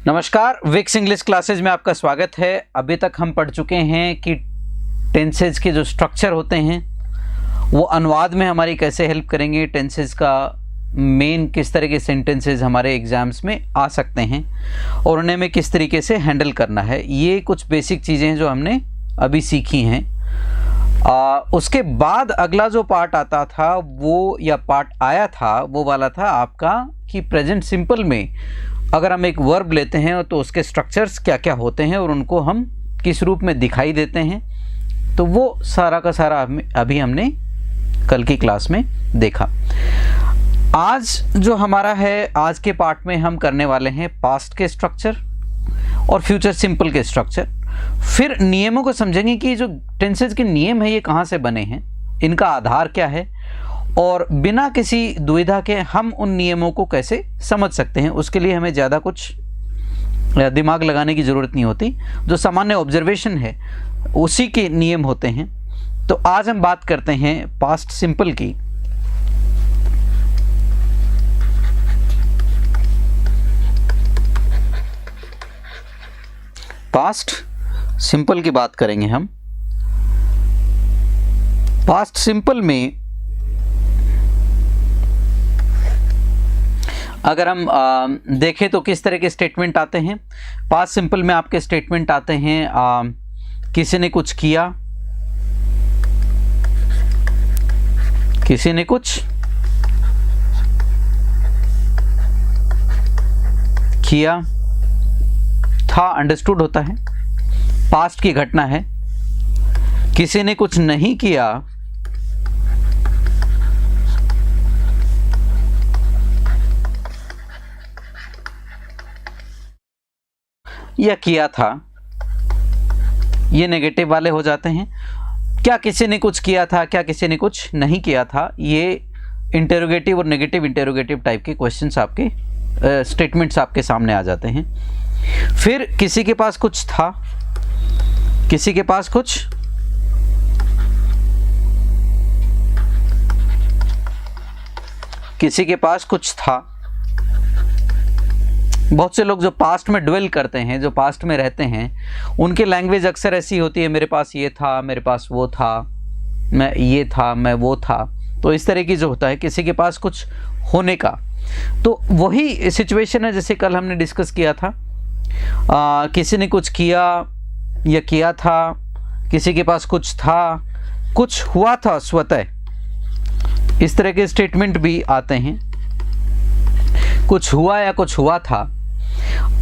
नमस्कार, Vicks English classes में आपका स्वागत है। अभी तक हम पढ़ चुके हैं कि टेंसेज के जो स्ट्रक्चर होते हैं वो अनुवाद में हमारी कैसे हेल्प करेंगे, टेंसेज का मेन किस तरह के सेंटेंसेज हमारे एग्जाम्स में आ सकते हैं और उन्हें हमें किस तरीके से हैंडल करना है। ये कुछ बेसिक चीज़ें हैं जो हमने अभी सीखी हैं। उसके बाद अगला जो पार्ट आता था पार्ट आया था वो वाला था आपका कि प्रेजेंट सिंपल में अगर हम एक वर्ब लेते हैं तो उसके स्ट्रक्चर्स क्या क्या होते हैं और उनको हम किस रूप में दिखाई देते हैं, तो वो सारा का सारा अभी हमने कल की क्लास में देखा। आज जो हमारा है, आज के पार्ट में हम करने वाले हैं पास्ट के स्ट्रक्चर और फ्यूचर सिंपल के स्ट्रक्चर। फिर नियमों को समझेंगे कि जो टेंसेज के नियम है ये कहाँ से बने हैं, इनका आधार क्या है और बिना किसी दुविधा के हम उन नियमों को कैसे समझ सकते हैं। उसके लिए हमें ज़्यादा कुछ दिमाग लगाने की ज़रूरत नहीं होती, जो सामान्य ऑब्जर्वेशन है उसी के नियम होते हैं। तो आज हम बात करते हैं पास्ट सिंपल की। पास्ट सिंपल की बात करेंगे हम। पास्ट सिंपल में अगर हम देखें तो किस तरह के स्टेटमेंट आते हैं। पास्ट सिंपल में आपके स्टेटमेंट आते हैं किसी ने कुछ किया, किसी ने कुछ किया, था अंडरस्टूड होता है, पास्ट की घटना है। किसी ने कुछ नहीं किया, या किया था, ये नेगेटिव वाले हो जाते हैं। क्या किसी ने कुछ किया था, क्या किसी ने कुछ नहीं किया था, ये इंटेरोगेटिव और नेगेटिव इंटेरोगेटिव टाइप के क्वेश्चंस आपके स्टेटमेंट्स आपके सामने आ जाते हैं। फिर किसी के पास कुछ था, किसी के पास कुछ था। बहुत से लोग जो पास्ट में ड्वेल करते हैं, जो पास्ट में रहते हैं, उनकी लैंग्वेज अक्सर ऐसी होती है, मेरे पास ये था, मेरे पास वो था, मैं ये था, मैं वो था। तो इस तरह की जो होता है किसी के पास कुछ होने का, तो वही सिचुएशन है जैसे कल हमने डिस्कस किया था। किसी ने कुछ किया या किया था, किसी के पास कुछ था, कुछ हुआ था स्वतः, इस तरह के स्टेटमेंट भी आते हैं। कुछ हुआ या कुछ हुआ था।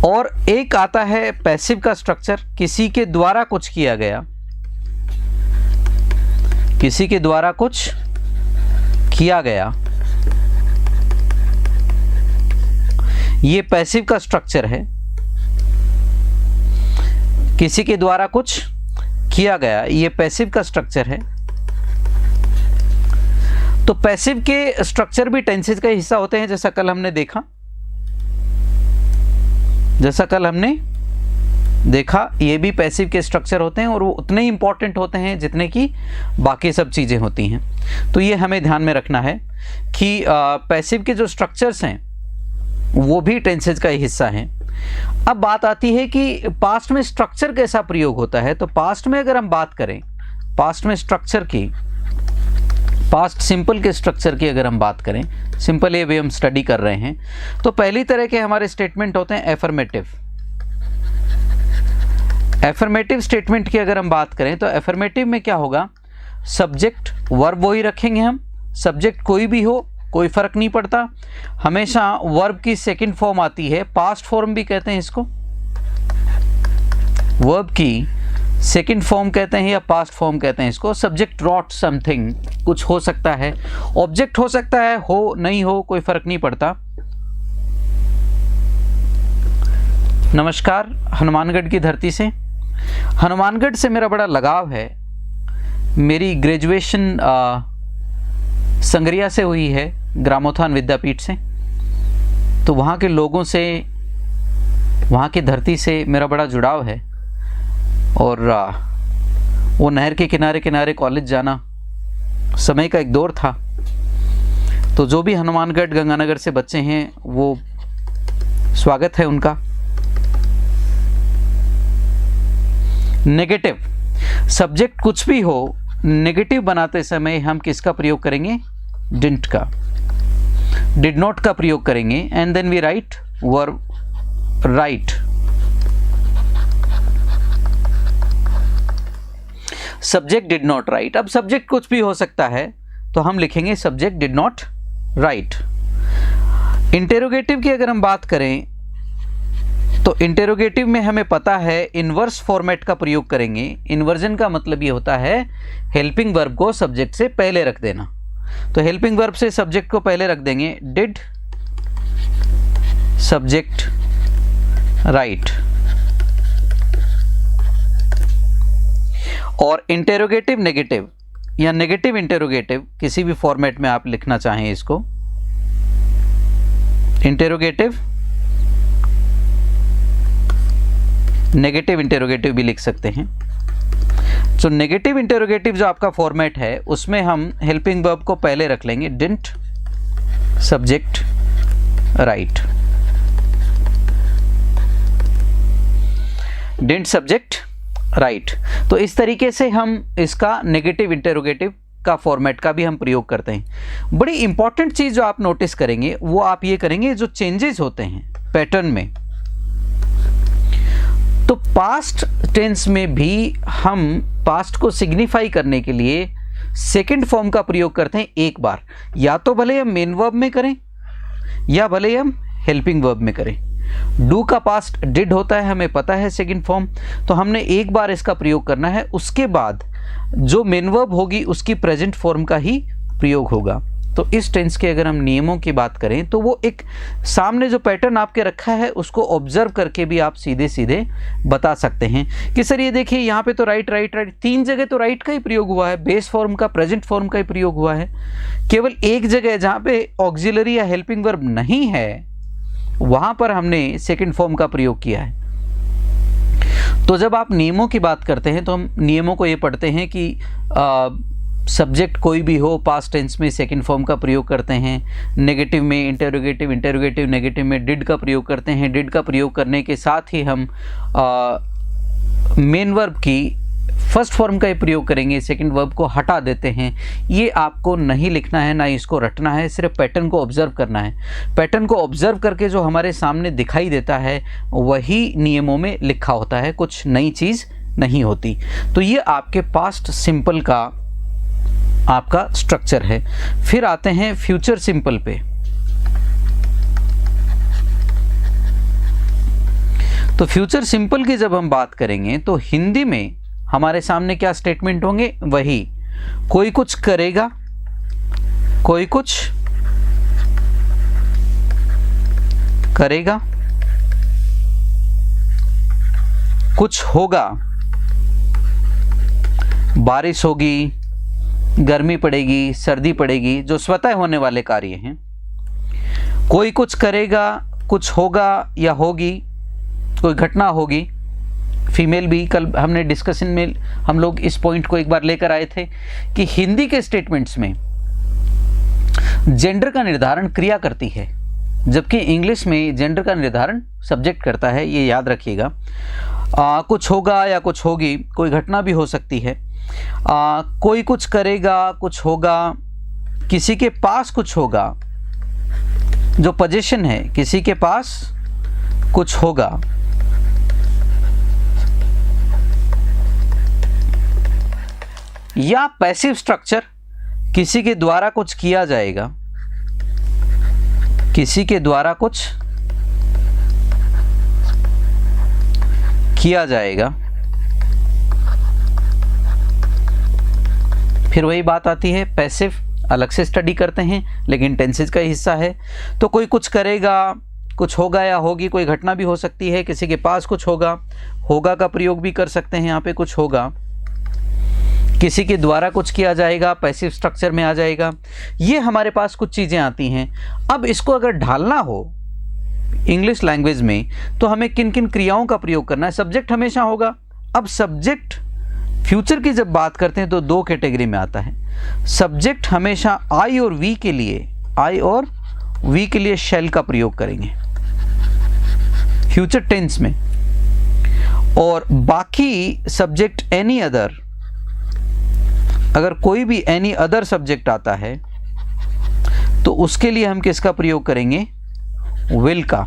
और एक आता है पैसिव का स्ट्रक्चर, किसी के द्वारा कुछ किया गया, किसी के द्वारा कुछ किया गया, ये पैसिव का स्ट्रक्चर है। किसी के द्वारा कुछ किया गया, ये पैसिव का स्ट्रक्चर है। तो पैसिव के स्ट्रक्चर भी टेंसेज का हिस्सा होते हैं, जैसा कल हमने देखा, ये भी पैसिव के स्ट्रक्चर होते हैं और वो उतने ही इंपॉर्टेंट होते हैं जितने कि बाकी सब चीज़ें होती हैं। तो ये हमें ध्यान में रखना है कि पैसिव के जो स्ट्रक्चर्स हैं वो भी टेंसेज का ही हिस्सा हैं। अब बात आती है कि पास्ट में स्ट्रक्चर कैसा प्रयोग होता है। तो पास्ट में अगर हम बात करें, पास्ट में स्ट्रक्चर की, पास्ट सिंपल के स्ट्रक्चर की अगर हम बात करें, सिंपल ये भी हम स्टडी कर रहे हैं, तो पहली तरह के हमारे स्टेटमेंट होते हैं एफर्मेटिव। एफर्मेटिव स्टेटमेंट की अगर हम बात करें तो एफर्मेटिव में क्या होगा, सब्जेक्ट वर्ब वही रखेंगे हम, सब्जेक्ट कोई भी हो कोई फर्क नहीं पड़ता, हमेशा वर्ब की सेकंड फॉर्म आती है, पास्ट फॉर्म भी कहते हैं इसको, वर्ब की सेकंड फॉर्म कहते हैं या पास्ट फॉर्म कहते हैं इसको। सब्जेक्ट रॉट समथिंग, कुछ हो सकता है, ऑब्जेक्ट हो सकता है, हो नहीं हो कोई फर्क नहीं पड़ता। नमस्कार, हनुमानगढ़ की धरती से। हनुमानगढ़ से मेरा बड़ा लगाव है, मेरी ग्रेजुएशन संगरिया से हुई है, ग्रामोत्थान विद्यापीठ से। तो वहाँ के लोगों से, वहाँ की धरती से मेरा बड़ा जुड़ाव है और वो नहर के किनारे किनारे कॉलेज जाना समय का एक दौर था। तो जो भी हनुमानगढ़ गंगानगर से बच्चे हैं वो स्वागत है उनका। नेगेटिव, सब्जेक्ट कुछ भी हो, नेगेटिव बनाते समय हम किसका प्रयोग करेंगे? डिडंट का, डिड नॉट का प्रयोग करेंगे। And then we write verb write. Subject did not write. अब सब्जेक्ट कुछ भी हो सकता है, तो हम लिखेंगे subject did not write. Interrogative की अगर हम बात करें तो इंटेरोगेटिव में हमें पता है इन्वर्स फॉर्मेट का प्रयोग करेंगे। इन्वर्जन का मतलब ये होता है हेल्पिंग वर्ब को सब्जेक्ट से पहले रख देना। तो हेल्पिंग वर्ब से सब्जेक्ट को पहले रख देंगे, डिड सब्जेक्ट राइट। और इंटेरोगेटिव नेगेटिव या नेगेटिव इंटेरोगेटिव, किसी भी फॉर्मेट में आप लिखना चाहें इसको, इंटेरोगेटिव नेगेटिव इंटेरोगेटिव भी लिख सकते हैं। तो नेगेटिव इंटेरोगेटिव जो आपका फॉर्मेट है उसमें हम हेल्पिंग वर्ब को पहले रख लेंगे, didn't subject right, didn't subject right. तो इस तरीके से हम इसका नेगेटिव इंटेरोगेटिव का फॉर्मेट का भी हम प्रयोग करते हैं। बड़ी इंपॉर्टेंट चीज जो आप नोटिस करेंगे वो आप ये करेंगे, जो चेंजेस होते हैं पैटर्न में, तो पास्ट टेंस में भी हम पास्ट को सिग्निफाई करने के लिए सेकंड फॉर्म का प्रयोग करते हैं एक बार, या तो भले हम मेन वर्ब में करें या भले हम हेल्पिंग वर्ब में करें। डू का पास्ट डिड होता है, हमें पता है सेकंड फॉर्म, तो हमने एक बार इसका प्रयोग करना है, उसके बाद जो मेन वर्ब होगी उसकी प्रेजेंट फॉर्म का ही प्रयोग होगा। तो इस टेंस के अगर हम नियमों की बात करें तो वो एक सामने जो पैटर्न आपके रखा है उसको ऑब्जर्व करके भी आप सीधे सीधे बता सकते हैं कि सर ये देखिए यहाँ पे तो राइट राइट राइट, 3 जगह तो राइट का ही प्रयोग हुआ है, बेस फॉर्म का प्रेजेंट फॉर्म का ही प्रयोग हुआ है। केवल एक जगह जहाँ पे ऑक्सिलरी या हेल्पिंग वर्ब नहीं है वहाँ पर हमने सेकेंड फॉर्म का प्रयोग किया है। तो जब आप नियमों की बात करते हैं तो हम नियमों को ये पढ़ते हैं कि सब्जेक्ट कोई भी हो पास्ट टेंस में सेकंड फॉर्म का प्रयोग करते हैं, नेगेटिव में इंटेरोगेटिव, इंटेरोगेटिव नेगेटिव में डिड का प्रयोग करते हैं, डिड का प्रयोग करने के साथ ही हम मेन वर्ब की फर्स्ट फॉर्म का ही प्रयोग करेंगे, सेकंड वर्ब को हटा देते हैं। ये आपको नहीं लिखना है, ना इसको रटना है, सिर्फ पैटर्न को ऑब्जर्व करना है। पैटर्न को ऑब्जर्व करके जो हमारे सामने दिखाई देता है वही नियमों में लिखा होता है, कुछ नई चीज़ नहीं होती। तो ये आपके पास्ट सिंपल का आपका स्ट्रक्चर है। फिर आते हैं फ्यूचर सिंपल पे। तो फ्यूचर सिंपल की जब हम बात करेंगे तो हिंदी में हमारे सामने क्या स्टेटमेंट होंगे? वही, कोई कुछ करेगा, कोई कुछ करेगा, कुछ होगा, बारिश होगी, गर्मी पड़ेगी, सर्दी पड़ेगी, जो स्वतः होने वाले कार्य हैं। कोई कुछ करेगा, कुछ होगा या होगी, कोई घटना होगी। फीमेल भी, कल हमने डिस्कशन में हम लोग इस पॉइंट को एक बार लेकर आए थे कि हिंदी के स्टेटमेंट्स में जेंडर का निर्धारण क्रिया करती है, जबकि इंग्लिश में जेंडर का निर्धारण सब्जेक्ट करता है। ये याद रखिएगा। कुछ होगा या कुछ होगी, कोई घटना भी हो सकती है। कोई कुछ करेगा, कुछ होगा, किसी के पास कुछ होगा, जो पोजीशन है, किसी के पास कुछ होगा। या पैसिव स्ट्रक्चर, किसी के द्वारा कुछ किया जाएगा, किसी के द्वारा कुछ किया जाएगा। फिर वही बात आती है, पैसिव अलग से स्टडी करते हैं लेकिन टेंसेज का हिस्सा है। तो कोई कुछ करेगा, कुछ होगा या होगी, कोई घटना भी हो सकती है, किसी के पास कुछ होगा, होगा का प्रयोग भी कर सकते हैं यहाँ पे, कुछ होगा, किसी के द्वारा कुछ किया जाएगा, पैसिव स्ट्रक्चर में आ जाएगा। ये हमारे पास कुछ चीज़ें आती हैं। अब इसको अगर ढालना हो इंग्लिश लैंग्वेज में तो हमें किन किन क्रियाओं का प्रयोग करना है? सब्जेक्ट हमेशा होगा। अब सब्जेक्ट फ्यूचर की जब बात करते हैं तो 2 कैटेगरी में आता है। सब्जेक्ट हमेशा आई और वी के लिए, आई और वी के लिए शैल का प्रयोग करेंगे फ्यूचर टेंस में, और बाकी सब्जेक्ट एनी अदर, अगर कोई भी एनी अदर सब्जेक्ट आता है तो उसके लिए हम किसका प्रयोग करेंगे? विल का।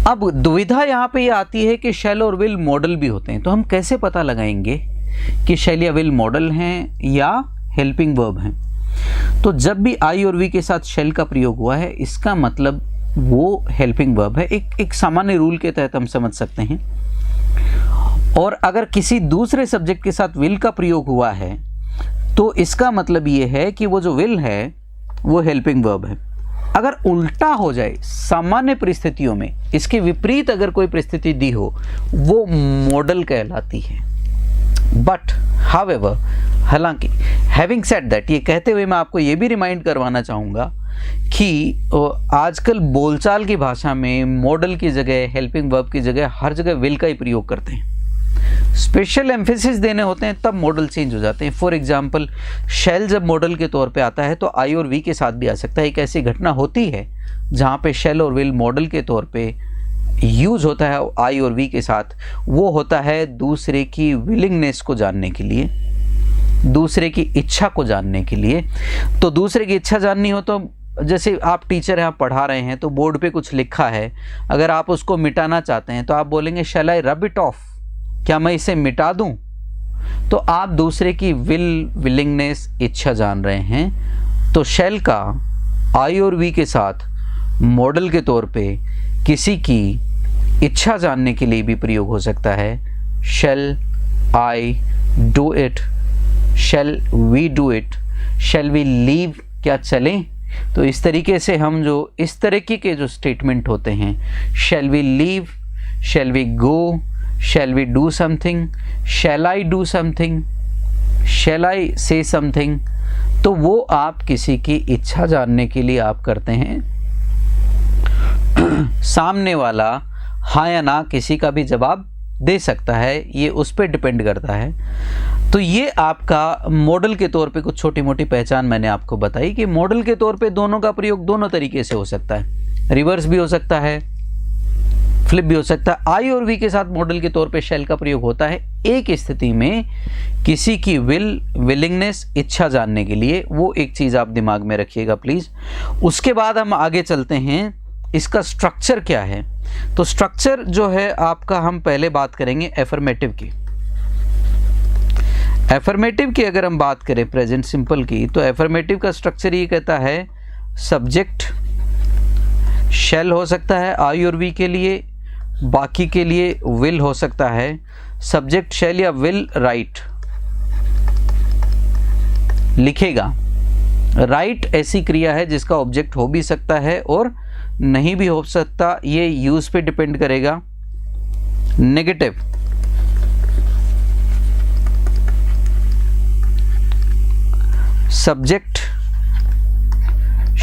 अब दुविधा यहाँ पे ये आती है कि शैल और विल मॉडल भी होते हैं, तो हम कैसे पता लगाएंगे कि शैल या विल मॉडल हैं या हेल्पिंग वर्ब हैं? तो जब भी आई और वी के साथ शैल का प्रयोग हुआ है, इसका मतलब वो हेल्पिंग वर्ब है। एक सामान्य रूल के तहत हम समझ सकते हैं। और अगर किसी दूसरे सब्जेक्ट के साथ विल का प्रयोग हुआ है तो इसका मतलब ये है कि वो जो विल है वो हेल्पिंग वर्ब है। अगर उल्टा हो जाए, सामान्य परिस्थितियों में इसके विपरीत अगर कोई परिस्थिति दी हो, वो मॉडल कहलाती है। बट हाउएवर, हालांकि हैविंग सेड दैट, ये कहते हुए मैं आपको ये भी रिमाइंड करवाना चाहूँगा कि आजकल बोलचाल की भाषा में मॉडल की जगह, हेल्पिंग वर्ब की जगह हर जगह विल का ही प्रयोग करते हैं। स्पेशल एम्फेसिस देने होते हैं तब मॉडल चेंज हो जाते हैं। फॉर एग्जाम्पल, शैल जब मॉडल के तौर पे आता है तो आई और वी के साथ भी आ सकता है। एक ऐसी घटना होती है जहाँ पे शैल और विल मॉडल के तौर पे यूज होता है आई और वी के साथ। वो होता है दूसरे की विलिंगनेस को जानने के लिए, दूसरे की इच्छा को जानने के लिए। तो दूसरे की इच्छा जाननी हो तो जैसे आप टीचर हैं, आप पढ़ा रहे हैं तो बोर्ड पे कुछ लिखा है, अगर आप उसको मिटाना चाहते हैं तो आप बोलेंगे शैल आई रब इट ऑफ, क्या मैं इसे मिटा दूं? तो आप दूसरे की विलिंगनेस, इच्छा जान रहे हैं। तो शैल का आई और वी के साथ मॉडल के तौर पे किसी की इच्छा जानने के लिए भी प्रयोग हो सकता है। Shall I do it, shall we do it, shall we leave, क्या चलें? तो इस तरीके से हम जो इस तरीके के जो स्टेटमेंट होते हैं, shall we leave, shall we go, shall we do something, shall I do something, shall I say something, तो वो आप किसी की इच्छा जानने के लिए आप करते हैं। सामने वाला हाँ या ना किसी का भी जवाब दे सकता है, ये उस पर डिपेंड करता है। तो ये आपका मॉडल के तौर पे कुछ छोटी मोटी पहचान मैंने आपको बताई कि मॉडल के तौर पे दोनों का प्रयोग दोनों तरीके से हो सकता है। रिवर्स भी हो सकता है, फ्लिप भी हो सकता है। आई और वी के साथ मॉडल के तौर पे शैल का प्रयोग होता है एक स्थिति में किसी की विलिंगनेस, इच्छा जानने के लिए। वो एक चीज़ आप दिमाग में रखिएगा प्लीज़। उसके बाद हम आगे चलते हैं, इसका स्ट्रक्चर क्या है। तो स्ट्रक्चर जो है आपका, हम पहले बात करेंगे एफर्मेटिव की। एफर्मेटिव की अगर हम बात करें प्रेजेंट सिंपल की, तो एफर्मेटिव का स्ट्रक्चर ये कहता है सब्जेक्ट शैल हो सकता है आई और वी के लिए, बाकी के लिए विल हो सकता है। सब्जेक्ट शैल या विल राइट लिखेगा। राइट ऐसी क्रिया है जिसका ऑब्जेक्ट हो भी सकता है और नहीं भी हो सकता, ये यूज पे डिपेंड करेगा। नेगेटिव सब्जेक्ट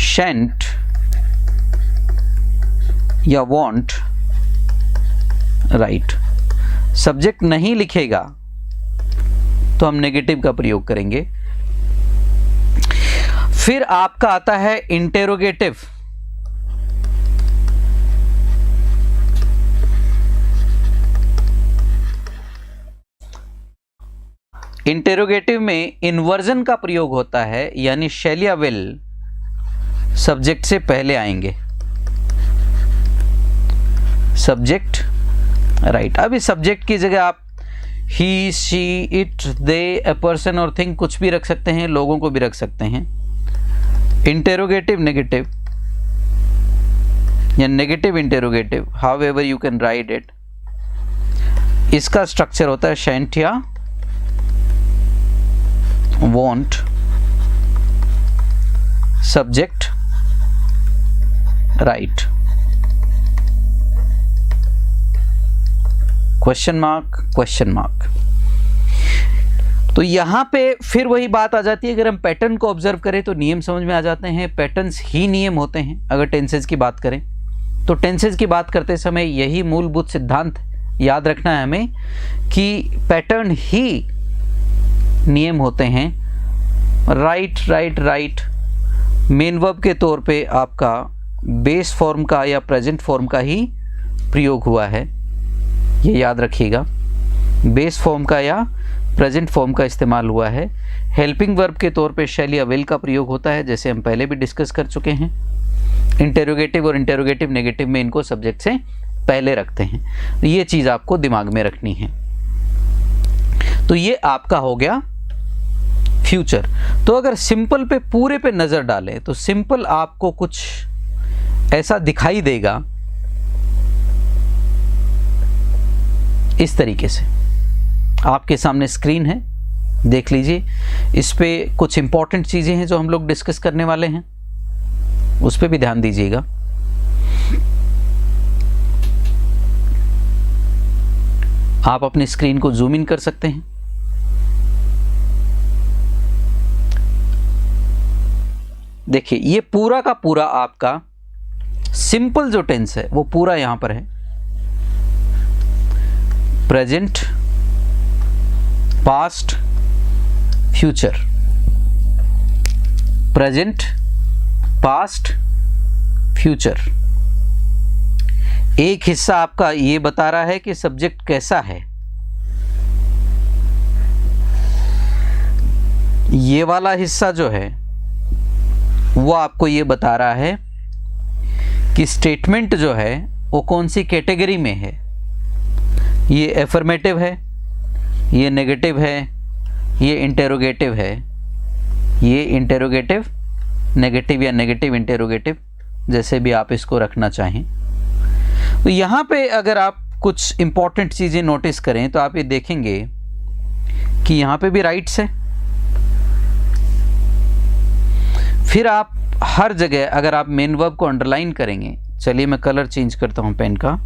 शेंट या वॉन्ट राइट। सब्जेक्ट नहीं लिखेगा तो हम नेगेटिव का प्रयोग करेंगे। फिर आपका आता है इंटेरोगेटिव। इंटेरोगेटिव में इन्वर्जन का प्रयोग होता है, यानी शैल या विल सब्जेक्ट से पहले आएंगे। Subject right. अब इस सब्जेक्ट की जगह आप he, she, it, they, a person और थिंग कुछ भी रख सकते हैं, लोगों को भी रख सकते हैं। इंटेरोगेटिव नेगेटिव या negative interrogative, how ever you can write it. इसका स्ट्रक्चर होता है शेंट या want, subject right, question mark, question mark. तो यहां पे फिर वही बात आ जाती है, अगर हम पैटर्न को ऑब्जर्व करें तो नियम समझ में आ जाते हैं। पैटर्न्स ही नियम होते हैं। अगर टेंसेज की बात करें तो टेंसेज की बात करते समय यही मूलभूत सिद्धांत याद रखना है हमें कि पैटर्न ही नियम होते हैं। Right, right, right main verb के तौर पे आपका बेस फॉर्म का या प्रेजेंट फॉर्म का ही प्रयोग हुआ है। ये याद रखिएगा, बेस फॉर्म का या प्रेजेंट फॉर्म का इस्तेमाल हुआ है। हेल्पिंग वर्ब के तौर पे शैल या विल का प्रयोग होता है, जैसे हम पहले भी डिस्कस कर चुके हैं। इंटेरोगेटिव और इंटेरोगेटिव नेगेटिव में इनको सब्जेक्ट से पहले रखते हैं, तो ये चीज़ आपको दिमाग में रखनी है। तो ये आपका हो गया फ्यूचर। तो अगर सिंपल पे पूरे पे नज़र डालें तो सिंपल आपको कुछ ऐसा दिखाई देगा इस तरीके से। आपके सामने स्क्रीन है, देख लीजिए। इस पे कुछ इंपॉर्टेंट चीज़ें हैं जो हम लोग डिस्कस करने वाले हैं, उस पे भी ध्यान दीजिएगा। आप अपनी स्क्रीन को जूम इन कर सकते हैं। देखिए, ये पूरा का पूरा आपका सिंपल जो टेंस है वो पूरा यहां पर है। Present, past, future. Present, past, future. एक हिस्सा आपका ये बता रहा है कि सब्जेक्ट कैसा है, ये वाला हिस्सा जो है वो आपको ये बता रहा है कि स्टेटमेंट जो है वो कौन सी कैटेगरी में है। ये एफर्मेटिव है, ये नेगेटिव है, ये इंटेरोगेटिव है, ये इंटेरोगेटिव नेगेटिव या नेगेटिव इंटेरोगेटिव, जैसे भी आप इसको रखना चाहें। तो यहाँ पे अगर आप कुछ इंपॉर्टेंट चीज़ें नोटिस करें तो आप ये देखेंगे कि यहाँ पे भी राइट्स है। फिर आप हर जगह अगर आप मेन वर्ब को अंडरलाइन करेंगे, चलिए मैं कलर चेंज करता हूँ पेन का,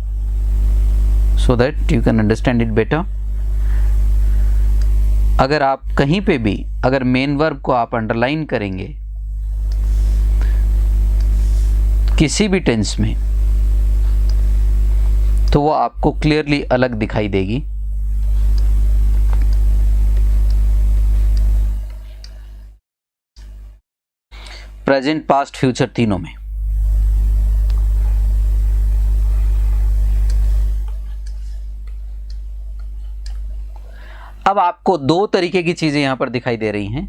so that you can understand it better. अगर आप कहीं पे भी अगर मेन वर्ब को आप अंडरलाइन करेंगे किसी भी टेंस में, तो वो आपको क्लियरली अलग दिखाई देगी। प्रेजेंट, पास्ट, फ्यूचर तीनों में। अब आपको दो तरीके की चीजें यहां पर दिखाई दे रही हैं।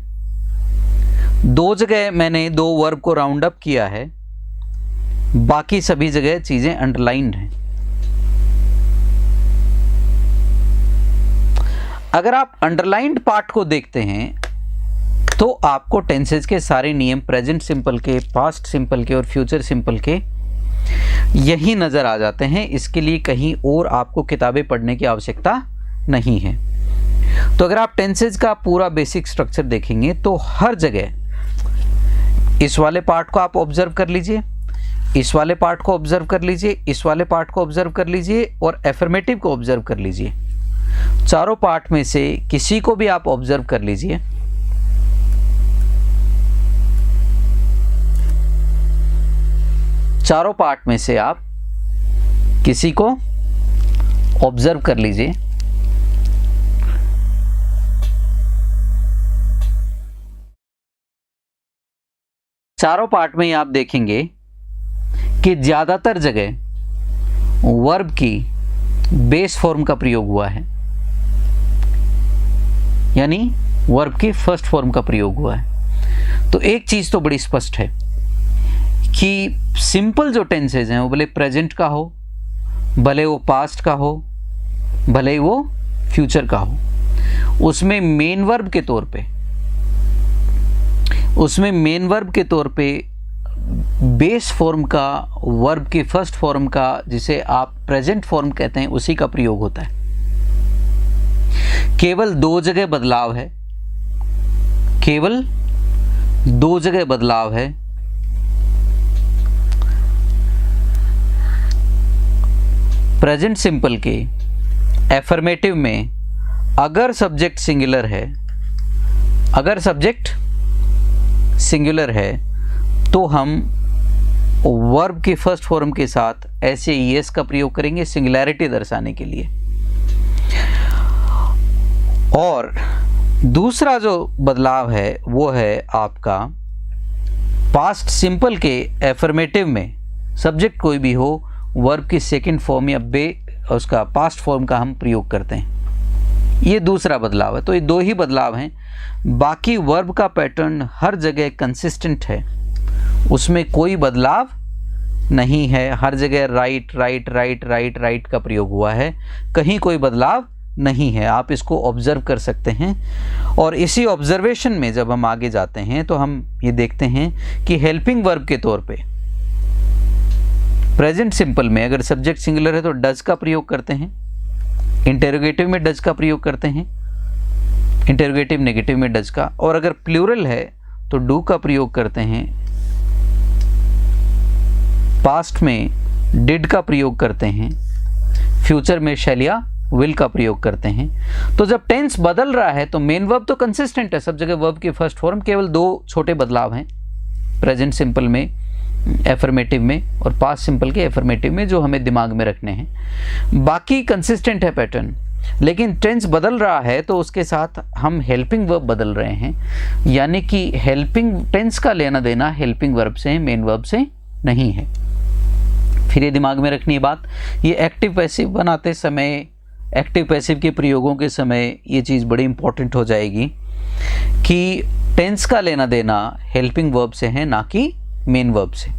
दो जगह मैंने दो वर्ब को राउंड अप किया है, बाकी सभी जगह चीजें अंडरलाइंड हैं। अगर आप अंडरलाइंड पार्ट को देखते हैं तो आपको टेंसेज के सारे नियम प्रेजेंट सिंपल के, पास्ट सिंपल के और फ्यूचर सिंपल के यही नज़र आ जाते हैं। इसके लिए कहीं और आपको किताबें पढ़ने की आवश्यकता नहीं है। तो अगर आप टेंसेज का पूरा बेसिक स्ट्रक्चर देखेंगे तो हर जगह इस वाले पार्ट को आप ऑब्जर्व कर लीजिए, इस वाले पार्ट को ऑब्जर्व कर लीजिए, इस वाले पार्ट को ऑब्जर्व कर लीजिए और एफर्मेटिव को ऑब्जर्व कर लीजिए। चारों पार्ट में से किसी को भी आप ऑब्जर्व कर लीजिए, चारों पार्ट में से आप किसी को ऑब्जर्व कर लीजिए। चारों पार्ट में आप देखेंगे कि ज्यादातर जगह वर्ब की बेस फॉर्म का प्रयोग हुआ है, यानी वर्ब की फर्स्ट फॉर्म का प्रयोग हुआ है। तो एक चीज तो बड़ी स्पष्ट है कि सिंपल जो टेंसेज हैं वो भले प्रेजेंट का हो, भले वो पास्ट का हो, भले ही वो फ्यूचर का हो, उसमें मेन वर्ब के तौर पे बेस फॉर्म का, वर्ब की फर्स्ट फॉर्म का, जिसे आप प्रेजेंट फॉर्म कहते हैं, उसी का प्रयोग होता है। केवल दो जगह बदलाव है, केवल दो जगह बदलाव है। प्रेजेंट सिंपल के एफर्मेटिव में अगर सब्जेक्ट सिंगुलर है, अगर सब्जेक्ट सिंगुलर है तो हम वर्ब की फर्स्ट फॉर्म के साथ ऐसे ईएस का प्रयोग करेंगे सिंगुलैरिटी दर्शाने के लिए। और दूसरा जो बदलाव है वो है आपका पास्ट सिंपल के एफर्मेटिव में सब्जेक्ट कोई भी हो, वर्ब की सेकंड फॉर्म या उसका पास्ट फॉर्म का हम प्रयोग करते हैं। ये दूसरा बदलाव है। तो ये दो ही बदलाव हैं, बाकी वर्ब का पैटर्न हर जगह कंसिस्टेंट है, उसमें कोई बदलाव नहीं है। हर जगह right right right right right का प्रयोग हुआ है, कहीं कोई बदलाव नहीं है। आप इसको ऑब्जर्व कर सकते हैं। और इसी ऑब्जर्वेशन में जब हम आगे जाते हैं तो हम ये देखते हैं कि हेल्पिंग वर्ब के तौर पे प्रेजेंट सिंपल में अगर सब्जेक्ट सिंगुलर है तो डज का प्रयोग करते हैं, इंटेरोगेटिव में डज का प्रयोग करते हैं, इंटेरोगेटिव नेगेटिव में डज का, और अगर प्लूरल है तो डू का प्रयोग करते हैं, पास्ट में डिड का प्रयोग करते हैं, फ्यूचर में शैल या विल का प्रयोग करते हैं। तो जब टेंस बदल रहा है तो मेन वर्ब तो कंसिस्टेंट है, सब जगह वर्ब की फर्स्ट फॉर्म, केवल दो छोटे बदलाव हैं, प्रेजेंट सिंपल में एफर्मेटिव में और पास्ट सिंपल के एफर्मेटिव में, जो हमें दिमाग में रखने हैं। बाकी कंसिस्टेंट है पैटर्न, लेकिन टेंस बदल रहा है तो उसके साथ हम हेल्पिंग वर्ब बदल रहे हैं, यानी कि हेल्पिंग टेंस का लेना देना हेल्पिंग वर्ब से, मेन वर्ब से नहीं है। फिर ये दिमाग में रखनी बात, ये एक्टिव पैसिव बनाते समय, एक्टिव पैसिव के प्रयोगों के समय ये चीज़ बड़ी इंपॉर्टेंट हो जाएगी कि टेंस का लेना देना हेल्पिंग वर्ब से है, ना कि मेन वर्ब से।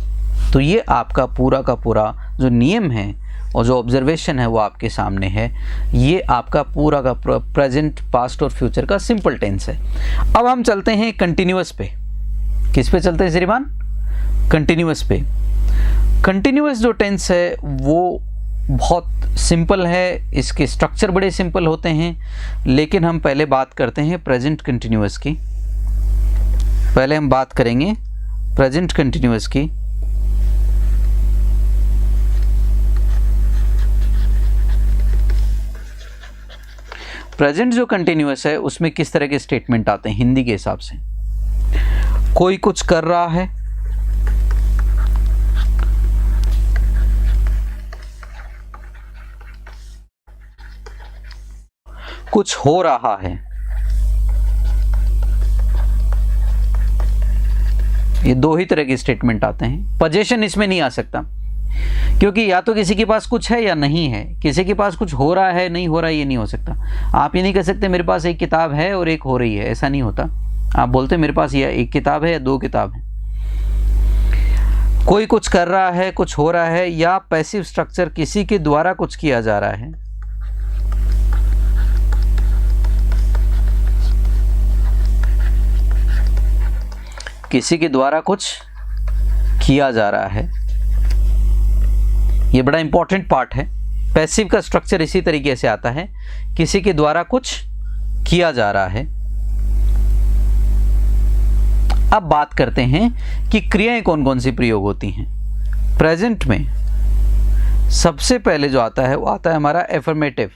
तो ये आपका पूरा का पूरा जो नियम है और जो ऑब्जर्वेशन है वो आपके सामने है। ये आपका पूरा का प्रेजेंट, पास्ट और फ्यूचर का सिंपल टेंस है। अब हम चलते हैं कंटिन्यूअस पे। किस पे चलते हैं श्रीमान? कंटिन्यूअस पे। कंटिन्यूअस जो टेंस है वो बहुत सिंपल है, इसके स्ट्रक्चर बड़े सिंपल होते हैं, लेकिन हम पहले बात करते हैं प्रेजेंट कंटिन्यूअस की। पहले हम बात करेंगे प्रेजेंट कंटिन्यूअस की। प्रेजेंट जो कंटिन्यूअस है उसमें किस तरह के स्टेटमेंट आते हैं हिंदी के हिसाब से? कोई कुछ कर रहा है, कुछ हो रहा है, ये दो ही तरह के स्टेटमेंट आते हैं। पोजीशन इसमें नहीं आ सकता, क्योंकि या तो किसी के पास कुछ है या नहीं है। किसी के पास कुछ हो रहा है, नहीं हो रहा है, ये नहीं हो सकता। आप ये नहीं कह सकते मेरे पास एक किताब है और एक हो रही है, ऐसा नहीं होता। आप बोलते मेरे पास ये एक किताब है या दो किताब है। कोई कुछ कर रहा है, कुछ हो रहा है, या पैसिव स्ट्रक्चर किसी के द्वारा कुछ किया जा रहा है। किसी के द्वारा कुछ किया जा रहा है, ये बड़ा इंपॉर्टेंट पार्ट है। पैसिव का स्ट्रक्चर इसी तरीके से आता है, किसी के द्वारा कुछ किया जा रहा है। अब बात करते हैं कि क्रियाएं कौन कौन सी प्रयोग होती हैं। प्रेजेंट में सबसे पहले जो आता है वो आता है हमारा एफर्मेटिव।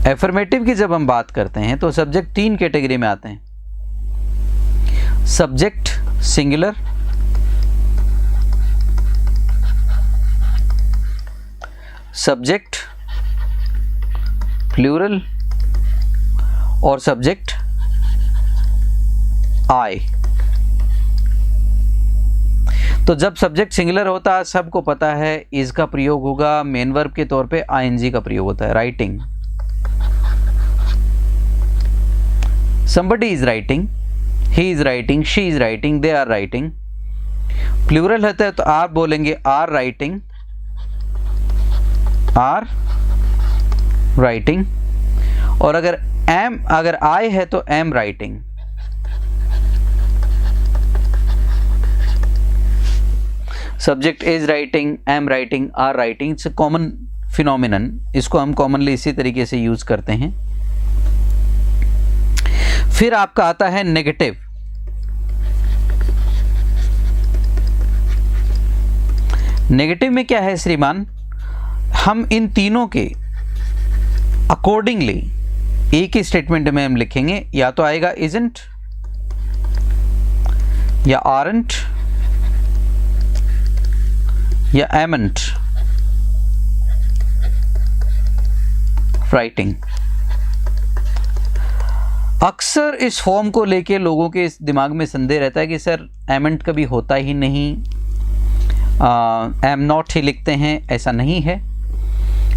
एफर्मेटिव की जब हम बात करते हैं तो सब्जेक्ट तीन कैटेगरी में आते हैं। सब्जेक्ट सिंगुलर, सब्जेक्ट प्लूरल और सब्जेक्ट आई। तो जब सब्जेक्ट सिंगुलर होता है सबको पता है इसका प्रयोग होगा मेन वर्ब के तौर पे आईएनजी का प्रयोग होता है। Writing, somebody is writing, he is writing, she is writing, they are writing। Plural होता है तो आप बोलेंगे are writing, are writing, और अगर I है तो am writing। Subject is writing, am writing, are writing, it's a common phenomenon। इसको हम कॉमनली इसी तरीके से यूज करते हैं। फिर आपका आता है नेगेटिव। नेगेटिव में क्या है श्रीमान? हम इन तीनों के अकॉर्डिंगली एक ही स्टेटमेंट में हम लिखेंगे, या तो आएगा isn't या aren't या amn't writing। अक्सर इस फॉर्म को लेके लोगों के इस दिमाग में संदेह रहता है कि सर एमेंट कभी होता ही नहीं, एम नॉट ही लिखते हैं, ऐसा नहीं है।